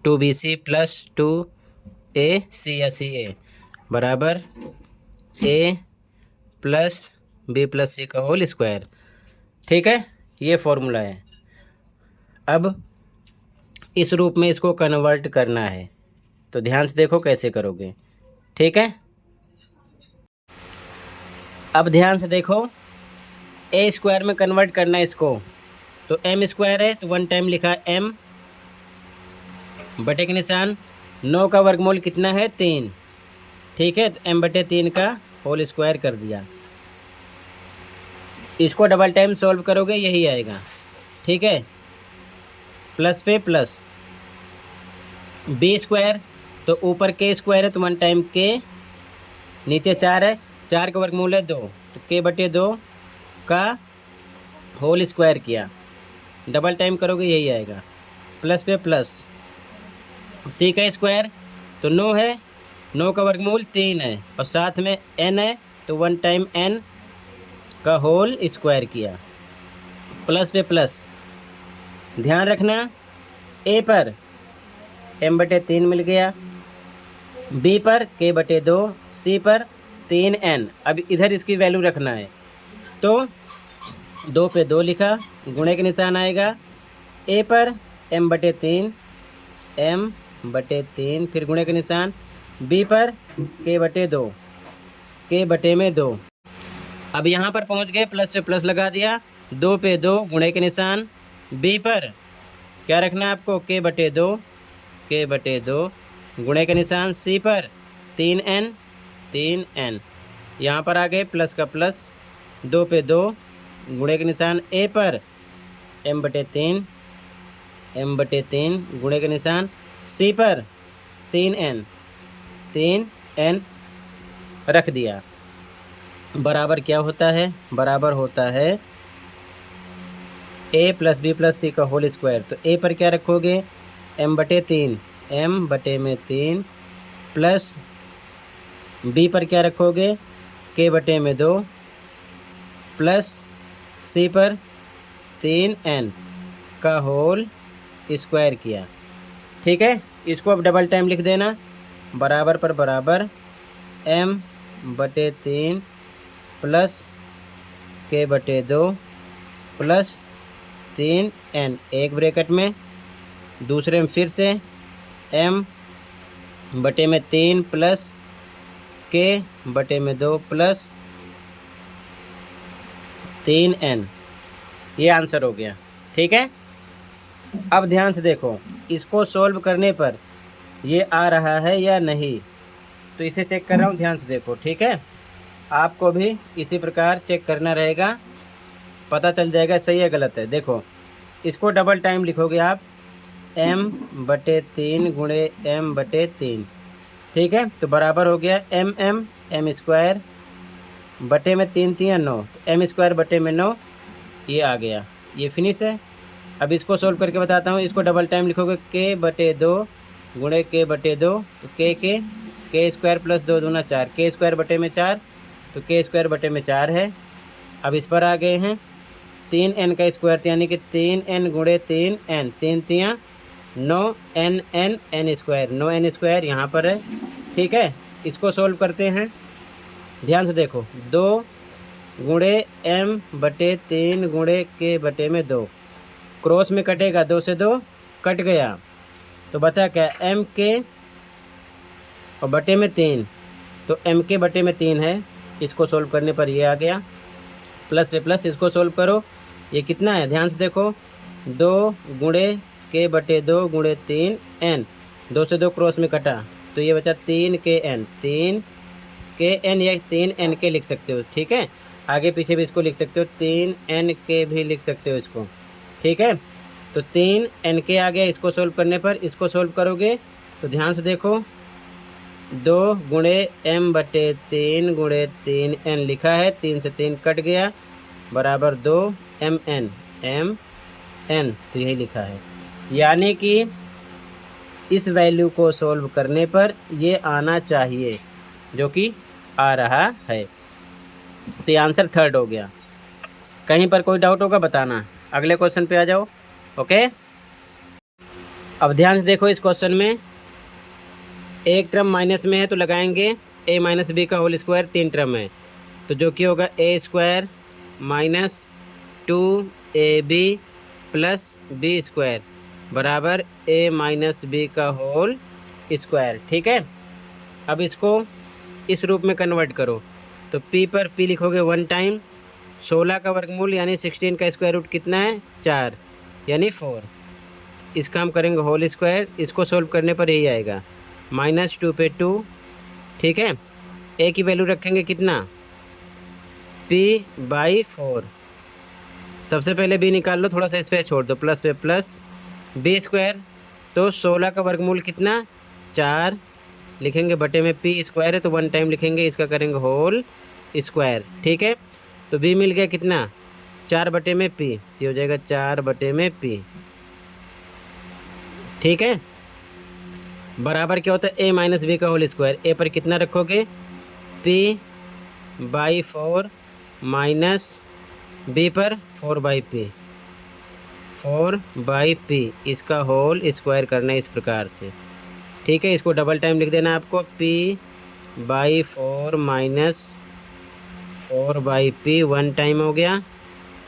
2bc plus 2ac या ca बराबर a plus B plus C का होल स्क्वायर। ठीक है, ये फॉर्मूला है। अब इस रूप में इसको कन्वर्ट करना है, तो ध्यान से देखो कैसे करोगे। ठीक है, अब ध्यान से देखो, a स्क्वायर में कन्वर्ट करना है इसको, तो m स्क्वायर है तो 1 टाइम लिखा m बटे के निशान, 9 का वर्गमूल कितना है? 3। ठीक है, तो m बटे 3 का होल स्क्वायर कर दिया। इसको डबल टाइम सॉल्व करोगे यही आएगा। ठीक है, प्लस पे प्लस बी स्क्वायर, तो ऊपर k स्क्वायर है तो 1 टाइम k, नीचे 4 है, 4 का वर्गमूल है 2, तो k बटे 2 का होल स्क्वायर किया, डबल टाइम करोगे यही आएगा। प्लस पे प्लस सी का स्क्वायर, तो 9 है, 9 का वर्गमूल 3 है और साथ में n है, तो 1 टाइम n का होल स्क्वायर किया। प्लस पे प्लस, ध्यान रखना a पर m बटे 3 मिल गया, b पर k बटे 2, c पर 3n। अब इधर इसकी वैल्यू रखना है, तो 2 पे 2 लिखा, गुणे के निशान आएगा, a पर m बटे 3, m बटे 3 फिर गुणे के निशान, b पर k बटे 2, k बटे में 2। अब यहाँ पर पहुँच गए, प्लस पे प्लस लगा दिया, 2 पे 2 गुणे के निशान, b पर क्या रखना है आपको? k बटे 2, k बटे 2 गुणे के निशान, c पर 3n यहाँ पर आ गए प्लस का प्लस, 2 पे 2, गुणे के निशान ए पर m/3, m/3 गुणे के निशान सी पर 3n, 3n रख दिया। बराबर क्या होता है? बराबर होता है a + b + c का होल स्क्वायर। तो a पर क्या रखोगे? m/3, m/3 प्लस b पर क्या रखोगे? k/2 प्लस c पर 3n का होल स्क्वायर किया। ठीक है, इसको अब डबल टाइम लिख देना। बराबर पर बराबर m/3 plus k/2 plus 3n, एक ब्रैकेट में, दूसरे में फिर से m/3 plus k/2 plus 3n। ये आंसर हो गया। ठीक है, अब ध्यान से देखो, इसको सॉल्व करने पर ये आ रहा है या नहीं, तो इसे चेक कर रहा हूँ, ध्यान से देखो। ठीक है, आपको भी इसी प्रकार चेक करना रहेगा, पता चल जाएगा सही है गलत है। देखो, इसको डबल टाइम लिखोगे आप, m/3 गुणे m/3। ठीक है, तो बराबर हो गया m² बटे में 3 3 9, m² बटे में 9, ये आ गया। ये फिनिश है। अब इसको सोल्व करके बताता हूँ। इसको डबल टाइम लिखोगे k/2 गुणे k/2, तो k² प्लस 2 दूना 4, k² बटे में 4, तो k² बटे में 4 है। अब इस पर आ गए हैं 3n का स्क्वायर, यानी कि 3n गुणे 3n, 3 3 9n n n², 9n² यहाँ पर है। ठीक है, इसको सोल्व करते हैं। ध्यान से देखो, 2 गुणे m/3 गुणे k/2, क्रॉस में कटेगा, 2 से 2 कट गया, तो बचा क्या? mk और बटे में 3, तो mk बटे में 3 है। इसको सोल्व करने पर ये आ गया। प्लस पे प्लस, इसको सोल्व करो, ये कितना है? ध्यान से देखो, 2 गुणे k/2 गुणे 3n, 2 से 2 क्रॉस में कटा, तो ये बचा 3kn, 3kn या 3nk लिख सकते हो। ठीक है, आगे पीछे भी इसको लिख सकते हो, 3nk भी लिख सकते हो इसको। ठीक है, तो 3nk आ गया। इसको सोल्व करने पर, इसको सोल्व करोगे तो ध्यान से देखो, 2 गुणे m/3 गुणे 3n लिखा है, 3 से 3 कट गया, बराबर 2 mn, mn, तो यही लिखा है। यानी कि इस वैल्यू को सोल्व करने पर ये आना चाहिए, जो कि आ रहा है। तो ये आंसर थर्ड हो गया। कहीं पर कोई डाउट होगा बताना। अगले क्वेश्चन पे आ जाओ। ओके, अब ध्यान से देखो, इस क्वेश्चन में एक टर्म माइनस में है, तो लगाएंगे a - b का होल स्क्वायर, 3 टर्म है, तो जो कि होगा a² minus 2ab plus b² बराबर a - b का होल स्क्वायर। ठीक है, अब इसको इस रूप में कन्वर्ट करो, तो p पर p लिखोगे 1 टाइम, 16 का वर्गमूल यानी 16 का स्क्वायर रूट कितना है? 4, यानी 4। इसका हम करेंगे होल स्क्वायर। इसको सोल्व करने पर यही आएगा, -2 पे 2। ठीक है, a की वैल्यू रखेंगे कितना? p/4। सबसे पहले b निकाल लो, थोड़ा सा स्पेस छोड़ दो, प्लस पे प्लस b², तो 16 का वर्गमूल कितना? 4 लिखेंगे, बटे में p² है, तो 1 टाइम लिखेंगे, इसका करेंगे होल स्क्वायर। ठीक है, तो b मिल गया कितना? 4 बटे में p, तो हो जाएगा 4 बटे में p। ठीक है, बराबर क्या होता है? a - b का होल स्क्वायर। a पर कितना रखोगे? p/4 माइनस b पर 4/p, 4/p, इसका होल स्क्वायर करना है इस प्रकार से। ठीक है, इसको डबल टाइम लिख देना आपको, p/4 माइनस 4/p, 1 टाइम हो गया,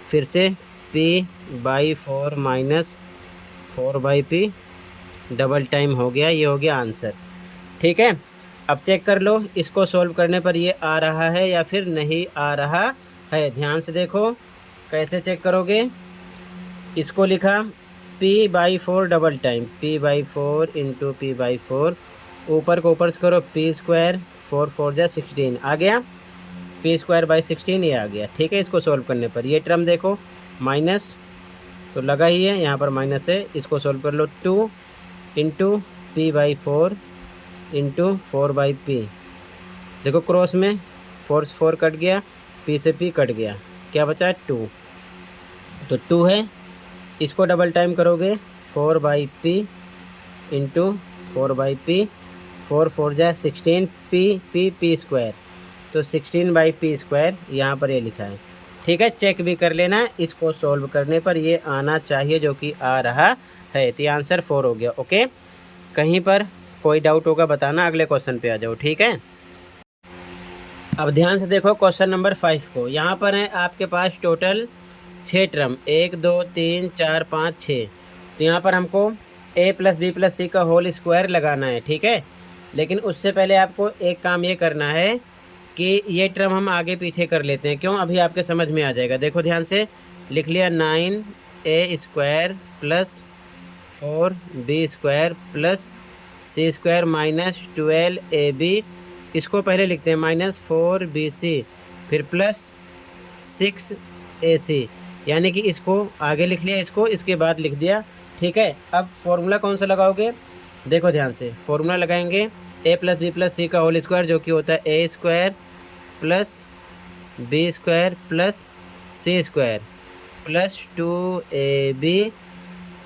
फिर से p/4 minus 4/p, double time हो गया। ये हो गया आंसर। ठीक है, अब चेक कर लो, इसको सॉल्व करने पर ये आ रहा है या फिर नहीं आ रहा है। ध्यान से देखो, कैसे चेक करोगे? इसको लिखा p/4 double time, p/4 into p/4, ऊपर को ऊपर से करो, p², 4 4 जा 16 आ गया। पी स्क्वायर बाई 16 ये आ गया। ठीक है, इसको सोल्व करने पर ये टर्म देखो माइनस तो लगा ही है, यहाँ पर माइनस है, इसको सोल्व कर लो 2 into P by 4 into 4 by P. देखो क्रॉस में 4 से 4 कट गया, पी से पी कट गया, क्या बचा 2। तो 2 है, इसको डबल टाइम करोगे 4 by P into 4 by P, 4 4 जा 16 पी स्क्वायर, तो 16 बाई पी स्क्वायर यहाँ पर ये लिखा है। ठीक है, चेक भी कर लेना, इसको सॉल्व करने पर ये आना चाहिए जो कि आ रहा है। तो आंसर 4 हो गया। ओके, कहीं पर कोई डाउट होगा बताना, अगले क्वेश्चन पे आ जाओ। ठीक है, अब ध्यान से देखो क्वेश्चन नंबर 5 को। यहाँ पर है आपके पास टोटल 6 टर्म, 1 2 3 4 5 6। तो यहाँ पर हमको a plus B plus C का होल स्क्वायर लगाना है। ठीक है, लेकिन उससे पहले आपको एक काम ये करना है कि ये टर्म हम आगे पीछे कर लेते हैं। क्यों, अभी आपके समझ में आ जाएगा। देखो ध्यान से, लिख लिया 9a square plus 4b square plus C square minus 12ab। इसको पहले लिखते हैं माइनस 4bc, फिर प्लस 6ac, यानी कि इसको आगे लिख लिया, इसको इसके बाद लिख दिया। ठीक है, अब फॉर्मूला कौन सा लगाओगे, देखो ध्यान से, फॉर्मूला लगाएंगे a plus B plus C का होल स्क्वायर जो कि होता है a square plus B square plus C square plus 2ab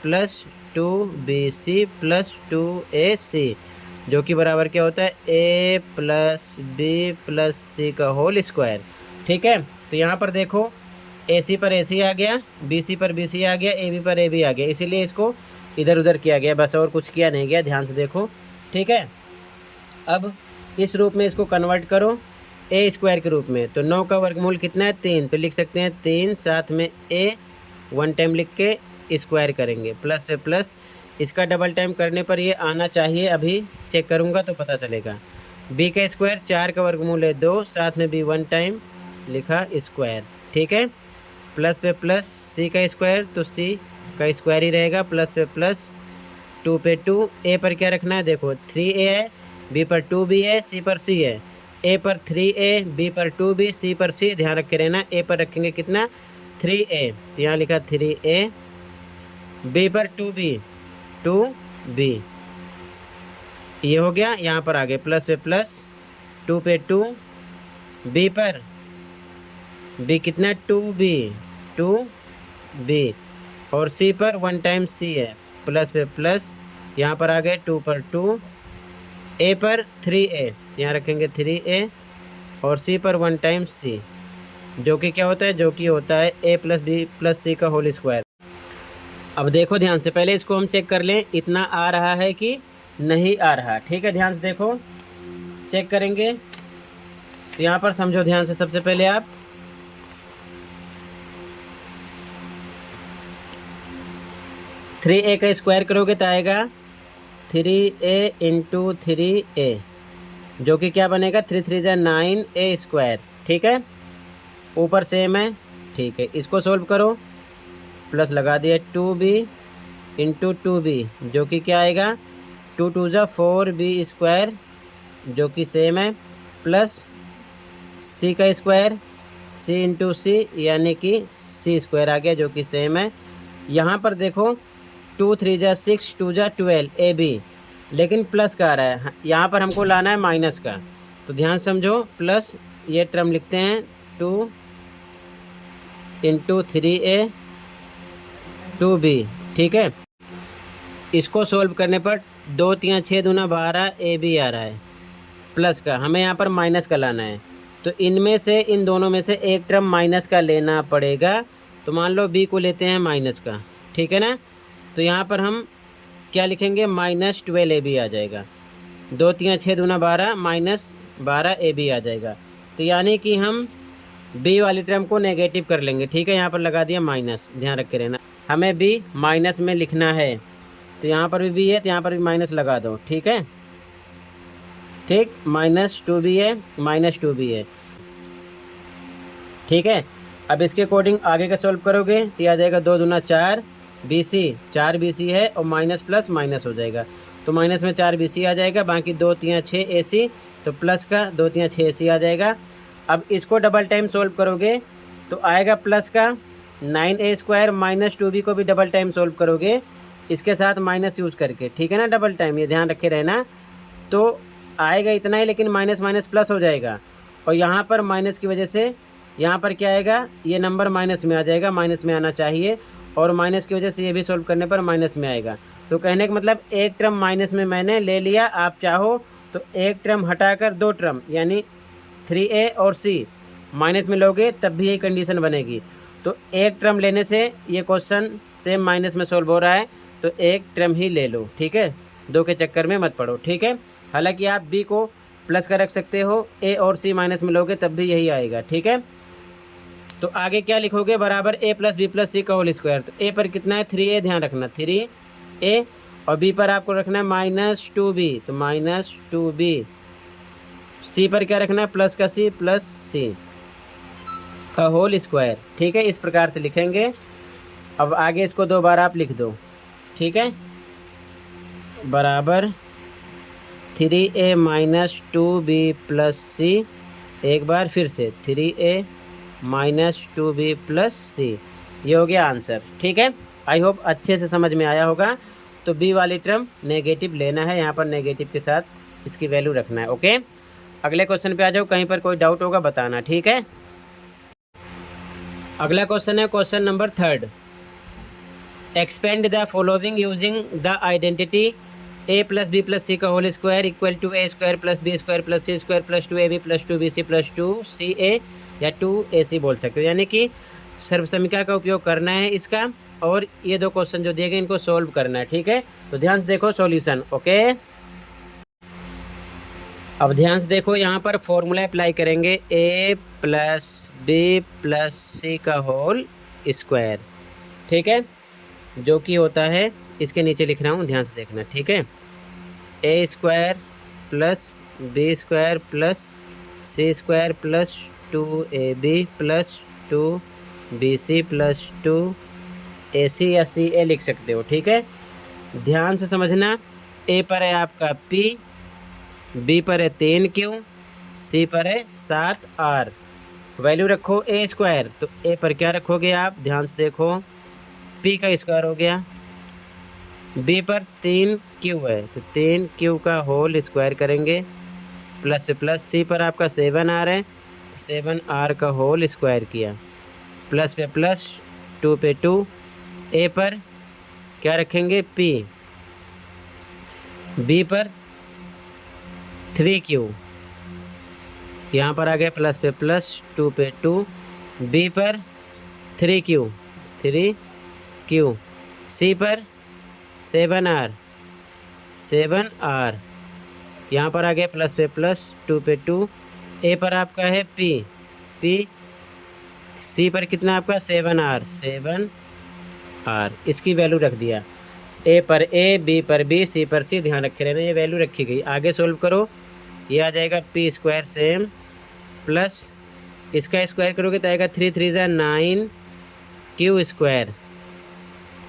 plus 2bc plus 2ac, जो कि बराबर क्या होता है a plus B plus C का होल स्क्वायर। ठीक है, तो यहाँ पर देखो AC पर AC आ गया, BC पर BC आ गया, AB पर AB आ गया, इसीलिए इसको इधर उधर किया गया, बस और कुछ किया नहीं गया। ध्यान से देखो। ठीक है, अब इस रूप में इसको कन्वर्ट करो a स्क्वायर के रूप में। तो 9 का वर्गमूल कितना है 3, तो लिख सकते हैं 3, साथ में a 1 टाइम लिख के स्क्वायर करेंगे, प्लस पे प्लस, इसका डबल टाइम करने पर ये आना चाहिए। अभी चेक करूँगा तो पता चलेगा। b का स्क्वायर 4 का वर्गमूल है 2, साथ में b 1 टाइम लिखा स्क्वायर। ठीक है, प्लस पे प्लस, c का स्क्वायर तो c का स्क्वायर ही रहेगा, प्लस पे प्लस 2 पे 2, a पर क्या रखना है, देखो 3a है, b पर 2b है, c पर c है, a पर 3a, b पर 2b, c पर c, ध्यान रख के रहना। a पर रखेंगे कितना 3a, तो यहाँ लिखा 3a, b पर 2b, ये हो गया। यहाँ पर आगे प्लस पे प्लस 2 पे 2, b पर b कितना 2b और c पर 1 टाइम c है, प्लस पे प्लस, यहाँ पर आ गए 2 पर 2, a पर 3a, यहाँ रखेंगे 3a और c पर 1 टाइम c, जो कि क्या होता है, जो कि होता है a plus B plus C का होल स्क्वायर। अब देखो ध्यान से, पहले इसको हम चेक कर लें इतना आ रहा है कि नहीं आ रहा। ठीक है, ध्यान से देखो, चेक करेंगे। तो यहाँ पर समझो ध्यान से, सबसे पहले आप 3a का स्क्वायर करोगे तो आएगा 3a इंटू 3a, जो कि क्या बनेगा 3 3 जा 9a स्क्वायर। ठीक है, ऊपर सेम है। ठीक है, इसको सोल्व करो, प्लस लगा दिया 2b इंटू 2b, जो कि क्या आएगा 2 2 जा 4b स्क्वायर, जो कि सेम है, प्लस c का स्क्वायर c इंटू सी, यानी कि c स्क्वायर आ गया, जो कि सेम है। यहाँ पर देखो 2 3 जा 6, 2 जा 12 ab, लेकिन प्लस का आ रहा है, यहाँ पर हमको लाना है माइनस का। तो ध्यान समझो, प्लस ये टर्म लिखते हैं 2 इंटू 3a 2b। ठीक है, इसको सोल्व करने पर 2 3 6 दूना 12 ab आ रहा है, प्लस का, हमें यहाँ पर माइनस का लाना है। तो इनमें से, इन दोनों में से एक टर्म माइनस का लेना पड़ेगा। तो मान लो b को लेते हैं माइनस का, ठीक है ना। तो यहाँ पर हम क्या लिखेंगे, माइनस 12 ab आ जाएगा, 2 3 6 दूना 12 माइनस 12 ab आ जाएगा। तो यानी कि हम b वाली टर्म को नेगेटिव कर लेंगे। ठीक है, यहाँ पर लगा दिया माइनस, ध्यान रख के रहना, हमें b माइनस में लिखना है। तो यहाँ पर भी b है, तो यहाँ पर भी माइनस लगा दो। ठीक है, ठीक, माइनस 2b है, माइनस 2b है। ठीक है, अब इसके अकॉर्डिंग आगे का सॉल्व करोगे तो आ जाएगा 2 दूना 4 bc, 4 bc है और माइनस प्लस माइनस हो जाएगा, तो माइनस में 4 bc आ जाएगा, बाकी 2 3 6 ac, तो प्लस का 2 3 6 ac आ जाएगा। अब इसको डबल टाइम सोल्व करोगे तो आएगा प्लस का 9a² माइनस 2b को भी डबल टाइम सोल्व करोगे इसके साथ माइनस यूज़ करके, ठीक है ना, डबल टाइम, ये ध्यान रखे रहना। तो आएगा इतना ही, लेकिन माइनस माइनस प्लस हो जाएगा और यहाँ पर माइनस की वजह से यहाँ पर क्या आएगा, ये नंबर माइनस में आ जाएगा, माइनस में आना चाहिए, और माइनस की वजह से ये भी सोल्व करने पर माइनस में आएगा। तो कहने का मतलब एक टर्म माइनस में मैंने ले लिया, आप चाहो तो एक टर्म हटाकर दो टर्म यानी 3a और c माइनस में लोगे तब भी यही कंडीशन बनेगी। तो एक टर्म लेने से ये क्वेश्चन सेम माइनस में सोल्व हो रहा है, तो एक टर्म ही ले लो, ठीक है, दो के चक्कर में मत पड़ो, ठीक है। हालांकि आप b को प्लस का रख सकते हो, a और c माइनस में लोगे तब भी यही आएगा, ठीक है। तो आगे क्या लिखोगे, बराबर a plus B plus C का होल स्क्वायर। तो a पर कितना है 3a, ध्यान रखना 3a, और b पर आपको रखना है -2b, तो -2b, c पर क्या रखना है प्लस का c प्लस c का होल स्क्वायर, ठीक है। इस प्रकार से लिखेंगे। अब आगे इसको दो बार आप लिख दो, ठीक है, बराबर 3a minus 2b plus c, एक बार फिर से 3a minus 2b plus c, ये हो गया आंसर, ठीक है। आई होप अच्छे से समझ में आया होगा। तो b वाली टर्म नेगेटिव लेना है, यहाँ पर नेगेटिव के साथ इसकी वैल्यू रखना है, ओके। अगले क्वेश्चन पे आ जाओ, कहीं पर कोई डाउट होगा बताना, ठीक है। अगला क्वेश्चन है question number 3। Expand the following using the identity a plus B plus C का whole square equal to a² plus b² plus c² plus 2ab plus 2bc plus 2ca या 2ac बोल सकते हो। यानी कि सर्वसमीकरण का उपयोग करना है इसका, और ये दो क्वेश्चन जो दिए गए इनको सोल्व करना है, ठीक है। तो ध्यान से देखो सॉल्यूशन, ओके। अब ध्यान से देखो, यहाँ पर फॉर्मूला अप्लाई करेंगे a plus B plus C का होल स्क्वायर, ठीक है, जो कि होता है, इसके नीचे लिख रहा हूँ, ध्यान से देखना, ठीक है, a² plus b² plus c² plus 2ab plus 2bc plus 2ac या ca लिख सकते हो, ठीक है। ध्यान से समझना, a पर है आपका p, b पर है 3q, c पर है 7r, वैल्यू रखो a², तो a पर क्या रखोगे आप, ध्यान से देखो, p का स्क्वायर हो गया, b पर 3q है तो 3q का होल स्क्वायर करेंगे, प्लस से प्लस, c पर आपका 7r है तो 7r का होल स्क्वायर किया, प्लस पे प्लस, 2 पे 2, a पर क्या रखेंगे p, b पर 3q, यहाँ पर आ गया प्लस पे प्लस, 2 पे 2, b पर 3q, c पर 7r, यहाँ पर आ गया प्लस पे प्लस, 2 पे 2, a पर आपका है p, c पर कितना आपका 7r, इसकी वैल्यू रख दिया, a पर a, b पर b, c पर c, ध्यान रखे रहना, ये वैल्यू रखी गई। आगे सोल्व करो, ये आ जाएगा p² सेम, प्लस इसका स्क्वायर करोगे तो आएगा 3 3 = 9q²,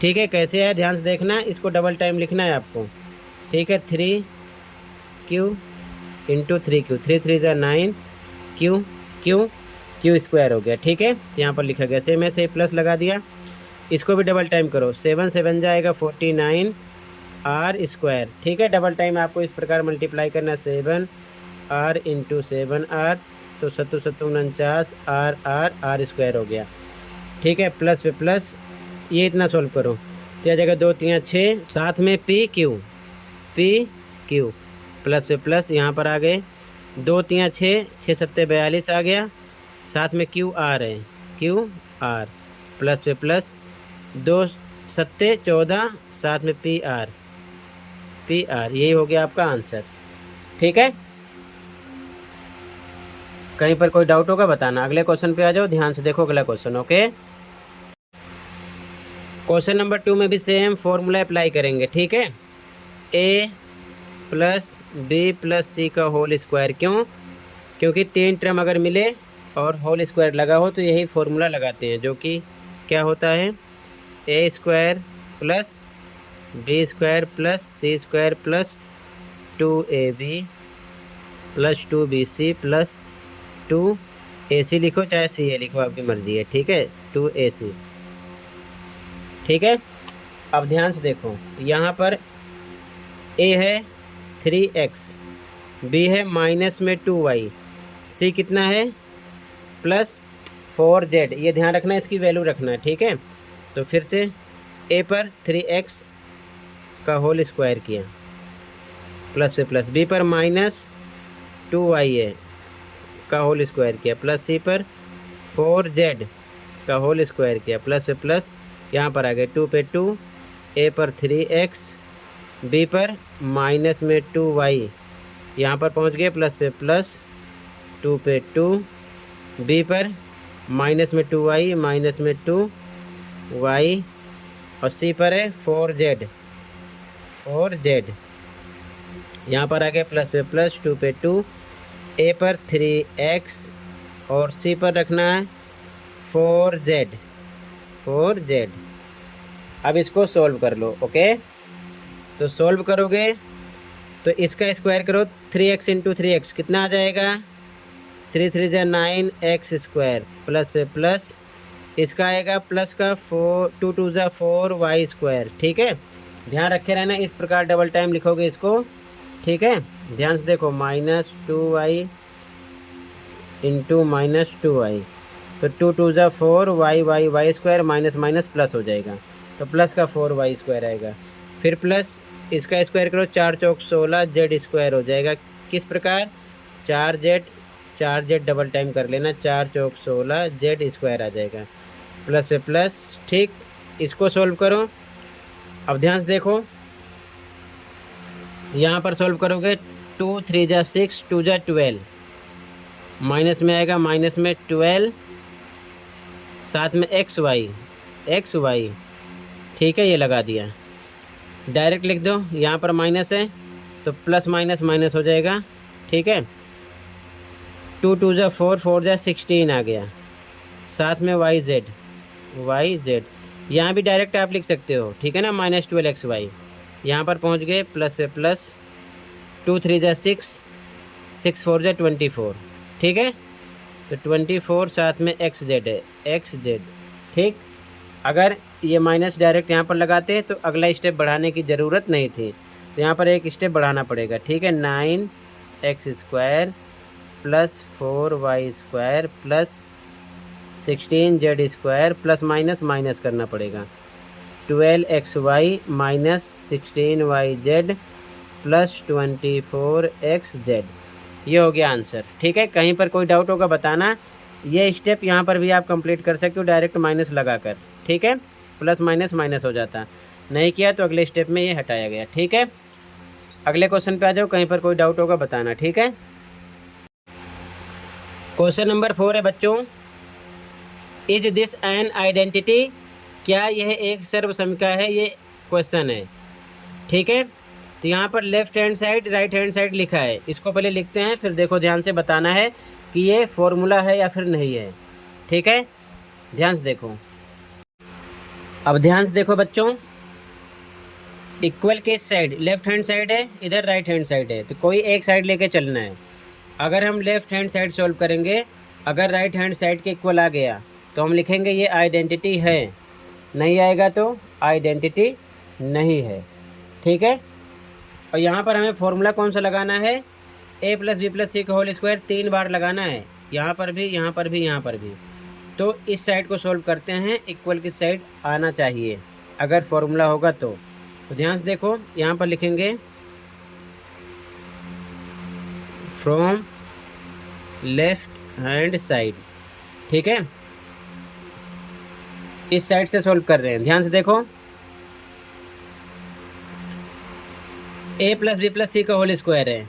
ठीक है। कैसे आया ध्यान से देखना, इसको डबल टाइम लिखना है आपको, ठीक है, 3q इंटू 3q, 3 3 = 9q² हो गया, ठीक है। यहाँ पर लिखा गया, सेम ऐसे प्लस लगा दिया, इसको भी डबल टाइम करो, 7 7 जाएगा 49r², ठीक है। डबल टाइम आपको इस प्रकार मल्टीप्लाई करना, 7r इंटू 7r, तो 7 7 49 r² हो गया, ठीक है, प्लस पे प्लस, ये इतना सोल्व करो तो आ जाएगा 2 3 6, साथ में pq, प्लस पे प्लस, यहाँ पर आ गए 2 3 6, 6 7 42 आ गया, साथ में qr है, qr, प्लस पे प्लस, 2 7 14, साथ में pr, यही हो गया आपका आंसर, ठीक है। कहीं पर कोई डाउट होगा बताना। अगले क्वेश्चन पे आ जाओ, ध्यान से देखो अगला क्वेश्चन, ओके। क्वेश्चन नंबर 2 में भी सेम फॉर्मूला अप्लाई करेंगे, ठीक है, a plus B plus C का होल स्क्वायर, क्योंकि 3 टर्म अगर मिले और होल स्क्वायर लगा हो तो यही फॉर्मूला लगाते हैं, जो कि क्या होता है, a² plus b² plus c² plus 2ab plus 2bc plus 2 AC लिखो चाहे CA लिखो, आपकी मर्जी है, ठीक है, 2AC, ठीक है। अब ध्यान से देखो, यहाँ पर A है 3x, B है माइनस में 2y, C कितना है प्लस 4z, ये ध्यान रखना है, इसकी वैल्यू रखना है, ठीक है। तो फिर से A पर 3x का होल स्क्वायर किया प्लस से प्लस, B पर माइनस 2y है का होल स्क्वायर किया प्लस C पर 4z का होल स्क्वायर किया प्लस पे प्लस, यहाँ पर आ गए 2 पे 2, A पर 3x, B पर माइनस में 2y, यहाँ पर पहुँच गए प्लस पे प्लस 2 पे 2, B पर माइनस में 2y माइनस में 2y, और C पर है 4z, यहाँ पर आ गए प्लस पे प्लस 2 पे 2, A पर 3x और C पर रखना है 4z। अब इसको सोल्व कर लो, ओके। तो सोल्व करोगे तो इसका स्क्वायर करो, 3x इंटू 3x कितना आ जाएगा, 3 3 जा 9x स्क्वायर प्लस पे प्लस, इसका आएगा प्लस का 4 2 2 जा 4y स्क्वायर, ठीक है। ध्यान रखे रहना, इस प्रकार डबल टाइम लिखोगे इसको, ठीक है। ध्यान से देखो, -2y इंटू -2y, तो 2 2 जा 4 y square minus minus plus हो जाएगा, तो प्लस का 4y स्क्वायर आएगा, फिर प्लस इसका स्क्वायर करो, 4 चौक 16 z स्क्वायर हो जाएगा। किस प्रकार, 4z डबल टाइम कर लेना, 4 चौक 16 z स्क्वायर आ जाएगा प्लस पे प्लस, ठीक। इसको सोल्व करो। अब ध्यान से देखो, यहाँ पर सोल्व करोगे 2 3 जा 6 2 जा 12, माइनस में आएगा माइनस में 12, साथ में xy, ठीक है, ये लगा दिया। डायरेक्ट लिख दो, यहाँ पर माइनस है तो प्लस माइनस माइनस हो जाएगा, ठीक है। 2 2 जा 4 4 जा 16 आ गया, साथ में yz, यहाँ भी डायरेक्ट आप लिख सकते हो, ठीक है ना, -12xy, यहाँ पर पहुँच गए प्लस पे प्लस, 2 3 जा 6 6 4 जा 24, ठीक है। तो 24 साथ में xz है, ठीक। अगर ये माइनस डायरेक्ट यहाँ पर लगाते तो अगला स्टेप बढ़ाने की ज़रूरत नहीं थी, तो यहाँ पर एक स्टेप बढ़ाना पड़ेगा, ठीक है। 9x square plus 4y square plus 16z square plus minus minus करना पड़ेगा, 12xy minus 16yz plus 24xz, ये हो गया आंसर, ठीक है। कहीं पर कोई डाउट होगा बताना। ये स्टेप यहाँ पर भी आप कंप्लीट कर सकते हो डायरेक्ट माइनस लगाकर, ठीक है, प्लस माइनस माइनस हो जाता, नहीं किया तो अगले स्टेप में ये हटाया गया, ठीक है। अगले क्वेश्चन पे आ जाओ, कहीं पर कोई डाउट होगा बताना, ठीक है। क्वेश्चन नंबर 4 है बच्चों, इज दिस एन आइडेंटिटी, क्या यह एक सर्वसमिका है, ये क्वेश्चन है, ठीक है। तो यहाँ पर left hand side right hand side लिखा है, इसको पहले लिखते हैं, फिर देखो ध्यान से बताना है कि ये फॉर्मूला है या फिर नहीं है, ठीक है। ध्यान से देखो, अब ध्यान से देखो बच्चों, इक्वल के साइड लेफ्ट हैंड साइड है, इधर राइट हैंड साइड है, तो कोई एक साइड लेके चलना है। अगर हम लेफ्ट हैंड साइड सॉल्व करेंगे, अगर राइट हैंड साइड के इक्वल आ गया तो हम लिखेंगे ये आइडेंटिटी है, नहीं आएगा तो आइडेंटिटी नहीं है, ठीक है। और यहाँ पर हमें फॉर्मूला कौन सा लगाना है, a + b + c का होल स्क्वायर 3 बार लगाना है, यहाँ पर भी, यहाँ पर भी, यहाँ पर भी। तो इस साइड को सॉल्व करते हैं, इक्वल की साइड आना चाहिए अगर फॉर्मूला होगा तो ध्यान से देखो, यहाँ पर लिखेंगे फ्रॉम लेफ्ट हैंड साइड, ठीक है, इस साइड से सॉल्व कर रहे हैं। ध्यान से देखो, a + b + c का होल स्क्वायर है,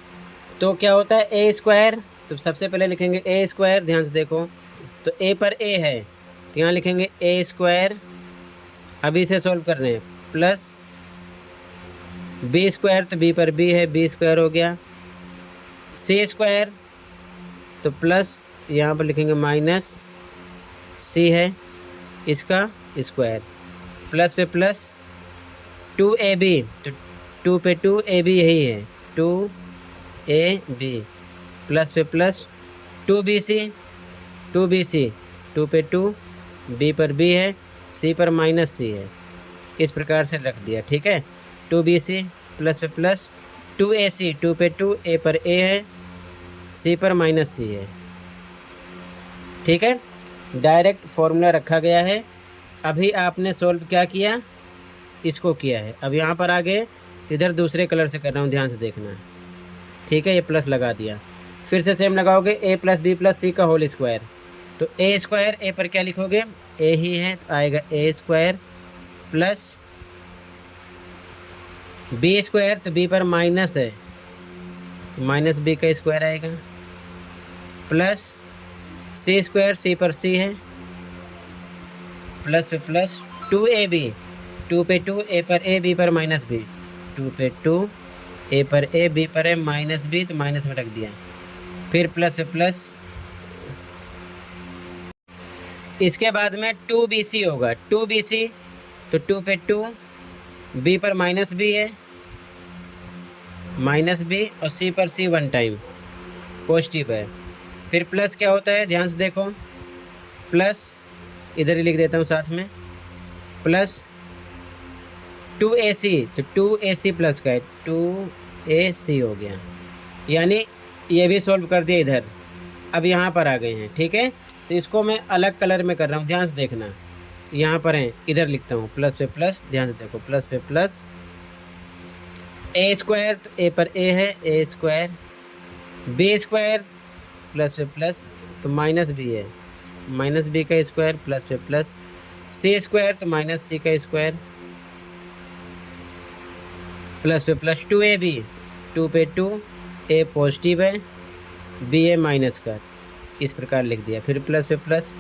तो क्या होता है a स्क्वायर, तो सबसे पहले लिखेंगे a स्क्वायर। ध्यान से देखो, तो a पर a है तो यहाँ लिखेंगे a स्क्वायर, अभी इसे सॉल्व कर रहे हैं, प्लस b स्क्वायर, तो b पर b है, b स्क्वायर हो गया, c स्क्वायर, तो प्लस यहाँ पर लिखेंगे माइनस c है, इसका स्क्वायर, प्लस पे प्लस 2ab, तो 2 पे 2ab यही है, 2ab प्लस पे प्लस 2bc 2BC, 2 पे 2, B पर B है, C पर -C है, इस प्रकार से रख दिया। ठीक है, 2BC प्लस पे प्लस, 2AC, 2 पे 2, A पर A है, C पर -C है। ठीक है, डायरेक्ट फॉर्मूला रखा गया है। अभी आपने सोल्व क्या किया, इसको किया है। अब यहाँ पर आगे इधर दूसरे कलर से कर रहा हूँ, ध्यान से देखना है। ठीक है, ये प्लस लगा दिया, फिर से सेम लगाओगे, A plus B plus C का होल स्क्वायर। तो A स्क्वायर, A पर क्या लिखोगे, A ही है तो आएगा A square plus B square, तो B पर माइनस है तो माइनस B का स्क्वायर आएगा, प्लस C स्क्वायर, C पर C है, प्लस पे प्लस 2AB, 2 पे 2, A पर A, B पर -B, 2 पे 2, A पर A, B पर है -B, तो माइनस में रख दिया, फिर प्लस पे प्लस। इसके बाद में 2BC होगा, 2BC तो 2 पे 2, B पर -B है, -B, और C पर C 1 टाइम पॉजिटिव है। फिर प्लस क्या होता है, ध्यान से देखो, प्लस इधर ही लिख देता हूँ साथ में, प्लस 2AC, तो 2AC प्लस का है, 2AC हो गया, यानी ये भी सॉल्व कर दिया इधर। अब यहाँ पर आ गए हैं। ठीक है, तो इसको मैं अलग कलर में कर रहा हूँ, ध्यान से देखना। यहाँ पर है, इधर लिखता हूँ प्लस पे प्लस, ध्यान से देखो, प्लस पे प्लस, A स्क्वायर, तो A पर A है, A square, B square plus पे प्लस, तो -B है, -B का स्क्वायर प्लस पे प्लस, C स्क्वायर, तो -C का स्क्वायर प्लस पे प्लस, 2AB, 2 पे 2, A पॉजिटिव है, B है माइनस का, इस प्रकार लिख दिया। फिर प्लस पे प्लस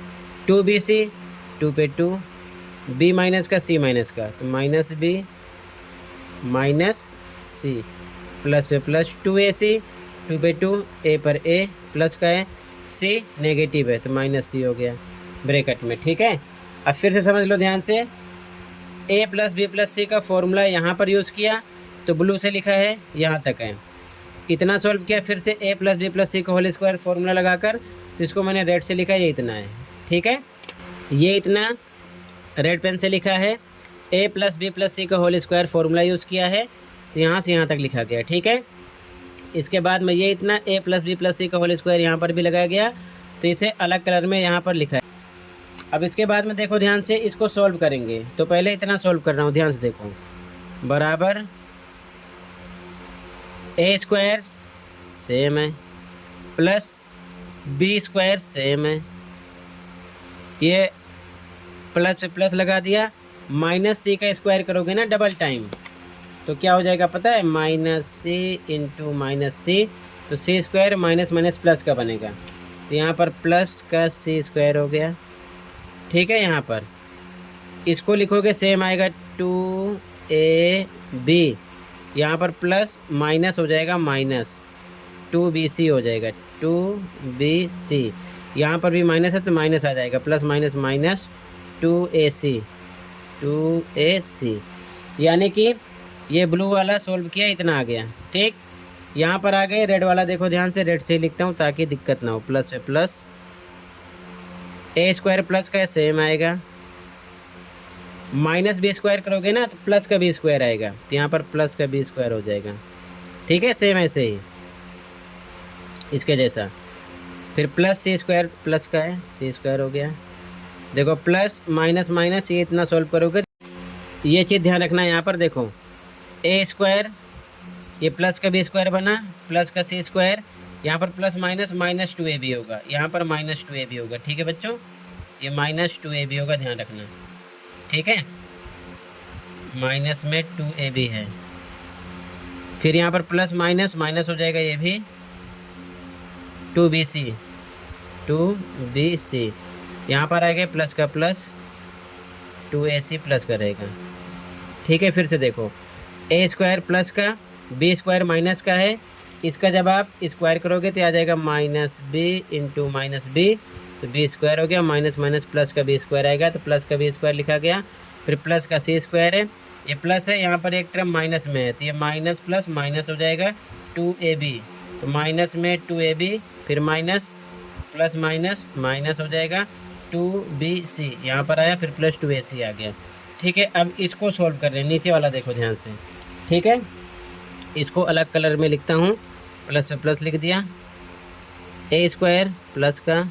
2BC, 2 पे 2, B माइनस का, C माइनस का, तो -B -C प्लस पे प्लस 2AC, 2 पे 2, A पर A प्लस का है, C नेगेटिव है, तो -C हो गया ब्रैकेट में। ठीक है, अब फिर से समझ लो ध्यान से, A plus B plus C का फॉर्मूला यहाँ पर यूज़ किया, तो ब्लू से लिखा है, यहाँ तक है, इतना सॉल्व किया। फिर से A plus B plus C का होल स्क्वायर फॉर्मूला लगाकर, तो इसको मैंने रेड से लिखा, ये इतना है। ठीक है, ये इतना रेड पेन से लिखा है, A plus B plus C का होल स्क्वायर फॉर्मूला यूज़ किया है, तो यहाँ से यहाँ तक लिखा गया। ठीक है, इसके बाद में ये इतना A plus B plus C का होल स्क्वायर यहाँ पर भी लगाया गया, तो इसे अलग कलर में यहाँ पर लिखा है। अब इसके बाद में देखो ध्यान से, इसको सॉल्व करेंगे, तो पहले इतना सॉल्व कर रहा हूँ, ध्यान से देखो, बराबर A स्क्वायर सेम है, प्लस B स्क्वायर सेम है, ये प्लस पे प्लस लगा दिया, -C का स्क्वायर करोगे ना डबल टाइम, तो क्या हो जाएगा पता है, -C इंटू -C, तो C square minus minus plus का बनेगा, तो यहाँ पर प्लस का C स्क्वायर हो गया। ठीक है, यहाँ पर इसको लिखोगे सेम आएगा, 2AB, यहाँ पर प्लस माइनस हो जाएगा, माइनस 2BC हो जाएगा, 2BC, यहाँ पर भी माइनस है तो माइनस आ जाएगा, प्लस माइनस माइनस 2AC, यानी कि ये ब्लू वाला सॉल्व किया, इतना आ गया। ठीक, यहाँ पर आ गए रेड वाला, देखो ध्यान से, रेड से ही लिखता हूँ ताकि दिक्कत ना हो, प्लस पे प्लस A स्क्वायर प्लस का सेम आएगा, -B स्क्वायर करोगे ना तो प्लस का B स्क्वायर आएगा, तो यहाँ पर प्लस का B स्क्वायर हो जाएगा। ठीक है, सेम ऐसे ही इसके जैसा। फिर प्लस C स्क्वायर प्लस का है, C स्क्वायर हो गया। देखो प्लस माइनस माइनस, ये इतना सॉल्व करोगे, ये चीज़ ध्यान रखना। यहाँ पर देखो A स्क्वायर, ये प्लस का B स्क्वायर बना, प्लस का C स्क्वायर, यहाँ पर प्लस माइनस -2AB होगा, यहाँ पर -2AB होगा। ठीक है बच्चों, ये -2AB होगा, ध्यान रखना। ठीक है, माइनस में 2AB है, फिर यहाँ पर प्लस माइनस माइनस हो जाएगा, ये भी 2BC, यहाँ पर आएगा प्लस का प्लस 2AC प्लस का रहेगा। ठीक है, फिर से देखो, A स्क्वायर प्लस का, B स्क्वायर माइनस का है, इसका जब आप स्क्वायर करोगे तो आ जाएगा -B इंटू -B, तो B स्क्वायर हो गया, माइनस माइनस प्लस का B स्क्वायर आएगा, तो प्लस का B स्क्वायर लिखा गया। फिर प्लस का C स्क्वायर है, ये प्लस है, यहाँ पर एक टर्म माइनस में है, तो ये माइनस प्लस माइनस हो जाएगा 2AB, तो माइनस में 2AB, फिर माइनस प्लस माइनस माइनस हो जाएगा, 2BC यहाँ पर आया, फिर प्लस 2AC आ गया। ठीक है, अब इसको सॉल्व कर रहे हैं, नीचे वाला देखो ध्यान से। ठीक है, इसको अलग कलर में लिखता हूँ, प्लस पे प्लस लिख दिया, ए स्क्वायर प्लस का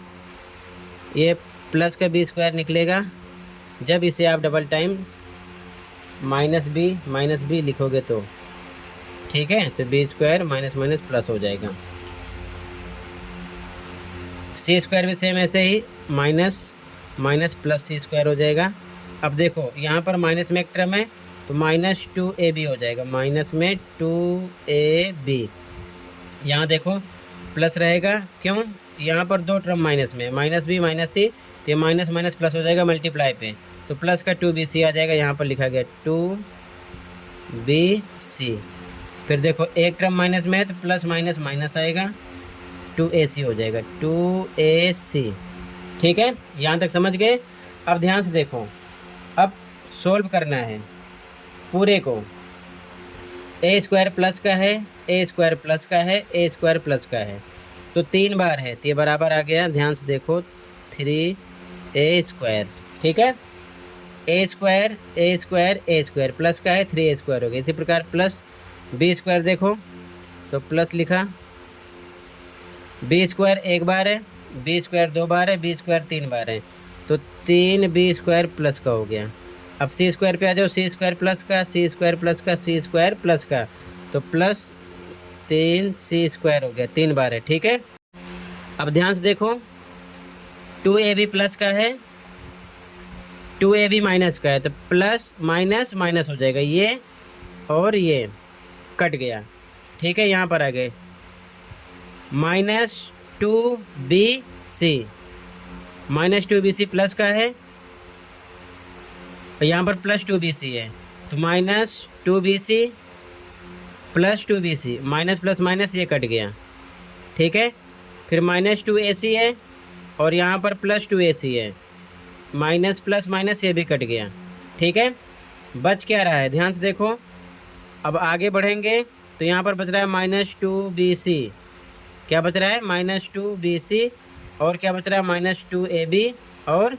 ये प्लस का बी स्क्वायर निकलेगा। जब इसे आप डबल टाइम माइनस बी लिखोगे तो ठीक है, तो B square minus minus plus हो जाएगा। सी स्क्वायर भी सेम ऐसे ही, minus minus plus C square हो जाएगा। अब देखो यहाँ पर माइनस में एक टर्म है तो माइनस 2AB हो जाएगा, माइनस में 2AB। यहाँ देखो प्लस रहेगा, क्यों, यहाँ पर दो टर्म माइनस में, माइनस बी माइनस सी, तो ये माइनस माइनस प्लस हो जाएगा मल्टीप्लाई पे, तो प्लस का 2BC आ जाएगा, यहाँ पर लिखा गया 2BC। फिर देखो एक टर्म माइनस में है तो प्लस माइनस माइनस आएगा, 2AC हो जाएगा, 2AC। ठीक है, यहाँ तक समझ गए। अब ध्यान से देखो, अब सोल्व करना है पूरे को। ए स्क्वायर प्लस का है, ए स्क्वायर प्लस का है, ए स्क्वायर प्लस का है, तो 3 बार है तो ये बराबर आ गया। ध्यान से देखो, 3A स्क्वायर। ठीक है, A square A square A square plus का है, 3A स्क्वायर हो गया। इसी प्रकार प्लस बी स्क्वायर देखो तो प्लस लिखा, बी स्क्वायर एक बार है, बी स्क्वायर 2 बार है, बी स्क्वायर 3 बार है, तो 3B स्क्वायर प्लस का हो गया। अब सी स्क्वायर पे आ जाओ, सी स्क्वायर प्लस का, सी स्क्वायर प्लस का, सी स्क्वायर प्लस का, तो प्लस 3C स्क्वायर हो गया, 3 बार है। ठीक है, अब ध्यान से देखो, 2AB प्लस का है, 2AB माइनस का है, तो प्लस माइनस माइनस हो जाएगा, ये और ये कट गया। ठीक है, यहाँ पर आ गए minus 2BC, minus 2BC plus का है, यहाँ पर प्लस 2BC है, तो minus 2BC plus 2BC, minus plus minus ये कट गया। ठीक है, फिर माइनस 2AC है और यहाँ पर प्लस 2AC है, माइनस प्लस माइनस ये भी कट गया। ठीक है, बच क्या रहा है, ध्यान से देखो। अब आगे बढ़ेंगे तो यहाँ पर बच रहा है माइनस 2BC, क्या बच रहा है, माइनस 2BC, और क्या बच रहा है, माइनस 2AB और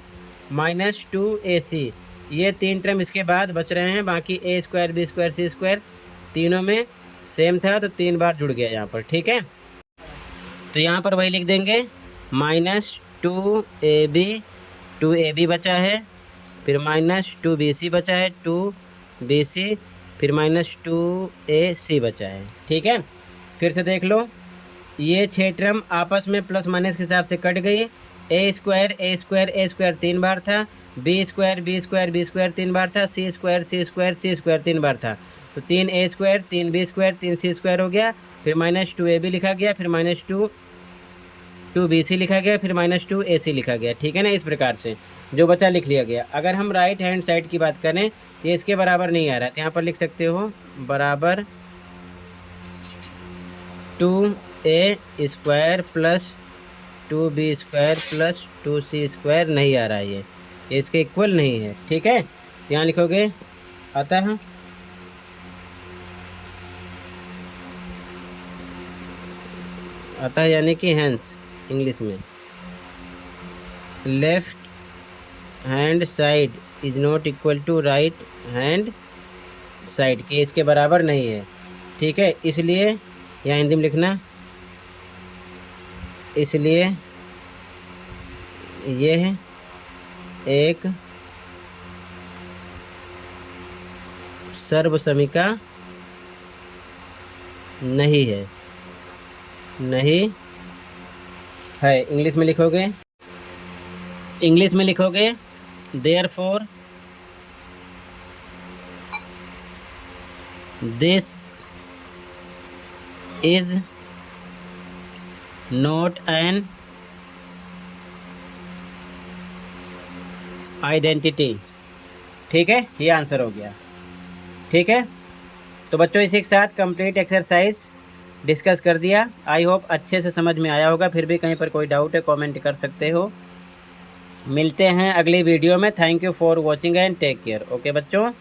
माइनस 2AC। ये 3 टर्म इसके बाद बच रहे हैं, बाकी ए स्क्वायर बी स्क्वायर सी स्क्वायर तीनों में सेम था, तो 3 बार जुड़ गया यहाँ पर। ठीक है, तो यहाँ पर वही लिख देंगे, माइनस 2AB बचा है, फिर माइनस 2BC बचा है, 2BC, फिर माइनस 2AC बचा है। ठीक है, फिर से देख लो, ये 6 टर्म आपस में प्लस माइनस के हिसाब से कट गई। ए स्क्वायर 3 बार था, बी स्क्वायर 3 बार था, सी स्क्वायर 3 बार था, तो 3A square 3B square 3C square हो गया। फिर माइनस 2AB लिखा गया, फिर माइनस 2BC लिखा गया, फिर माइनस 2AC लिखा गया। ठीक है ना, इस प्रकार से जो बचा लिख लिया गया। अगर हम राइट हैंड साइड की बात करें तो इसके बराबर नहीं आ रहा है, तो यहाँ पर लिख सकते हो बराबर 2A square plus 2B square plus 2C square नहीं आ रहा है, ये इसके इक्वल नहीं है। ठीक है, यहाँ लिखोगे अतः यानी कि हैंस इंग्लिश में, left hand side is not equal to right hand side, के इसके बराबर नहीं है। ठीक है, इसलिए यहाँ हिंदी में लिखना, इसलिए यह एक सर्वसमिका नहीं है, नहीं है। इंग्लिश में लिखोगे therefore this is not an identity. ठीक है, ये आंसर हो गया। ठीक है, तो बच्चों इसी के साथ कंप्लीट एक्सरसाइज डिस्कस कर दिया। आई होप अच्छे से समझ में आया होगा। फिर भी कहीं पर कोई डाउट है कमेंट कर सकते हो। मिलते हैं अगली वीडियो में। Thank you for watching and take care. Okay बच्चों।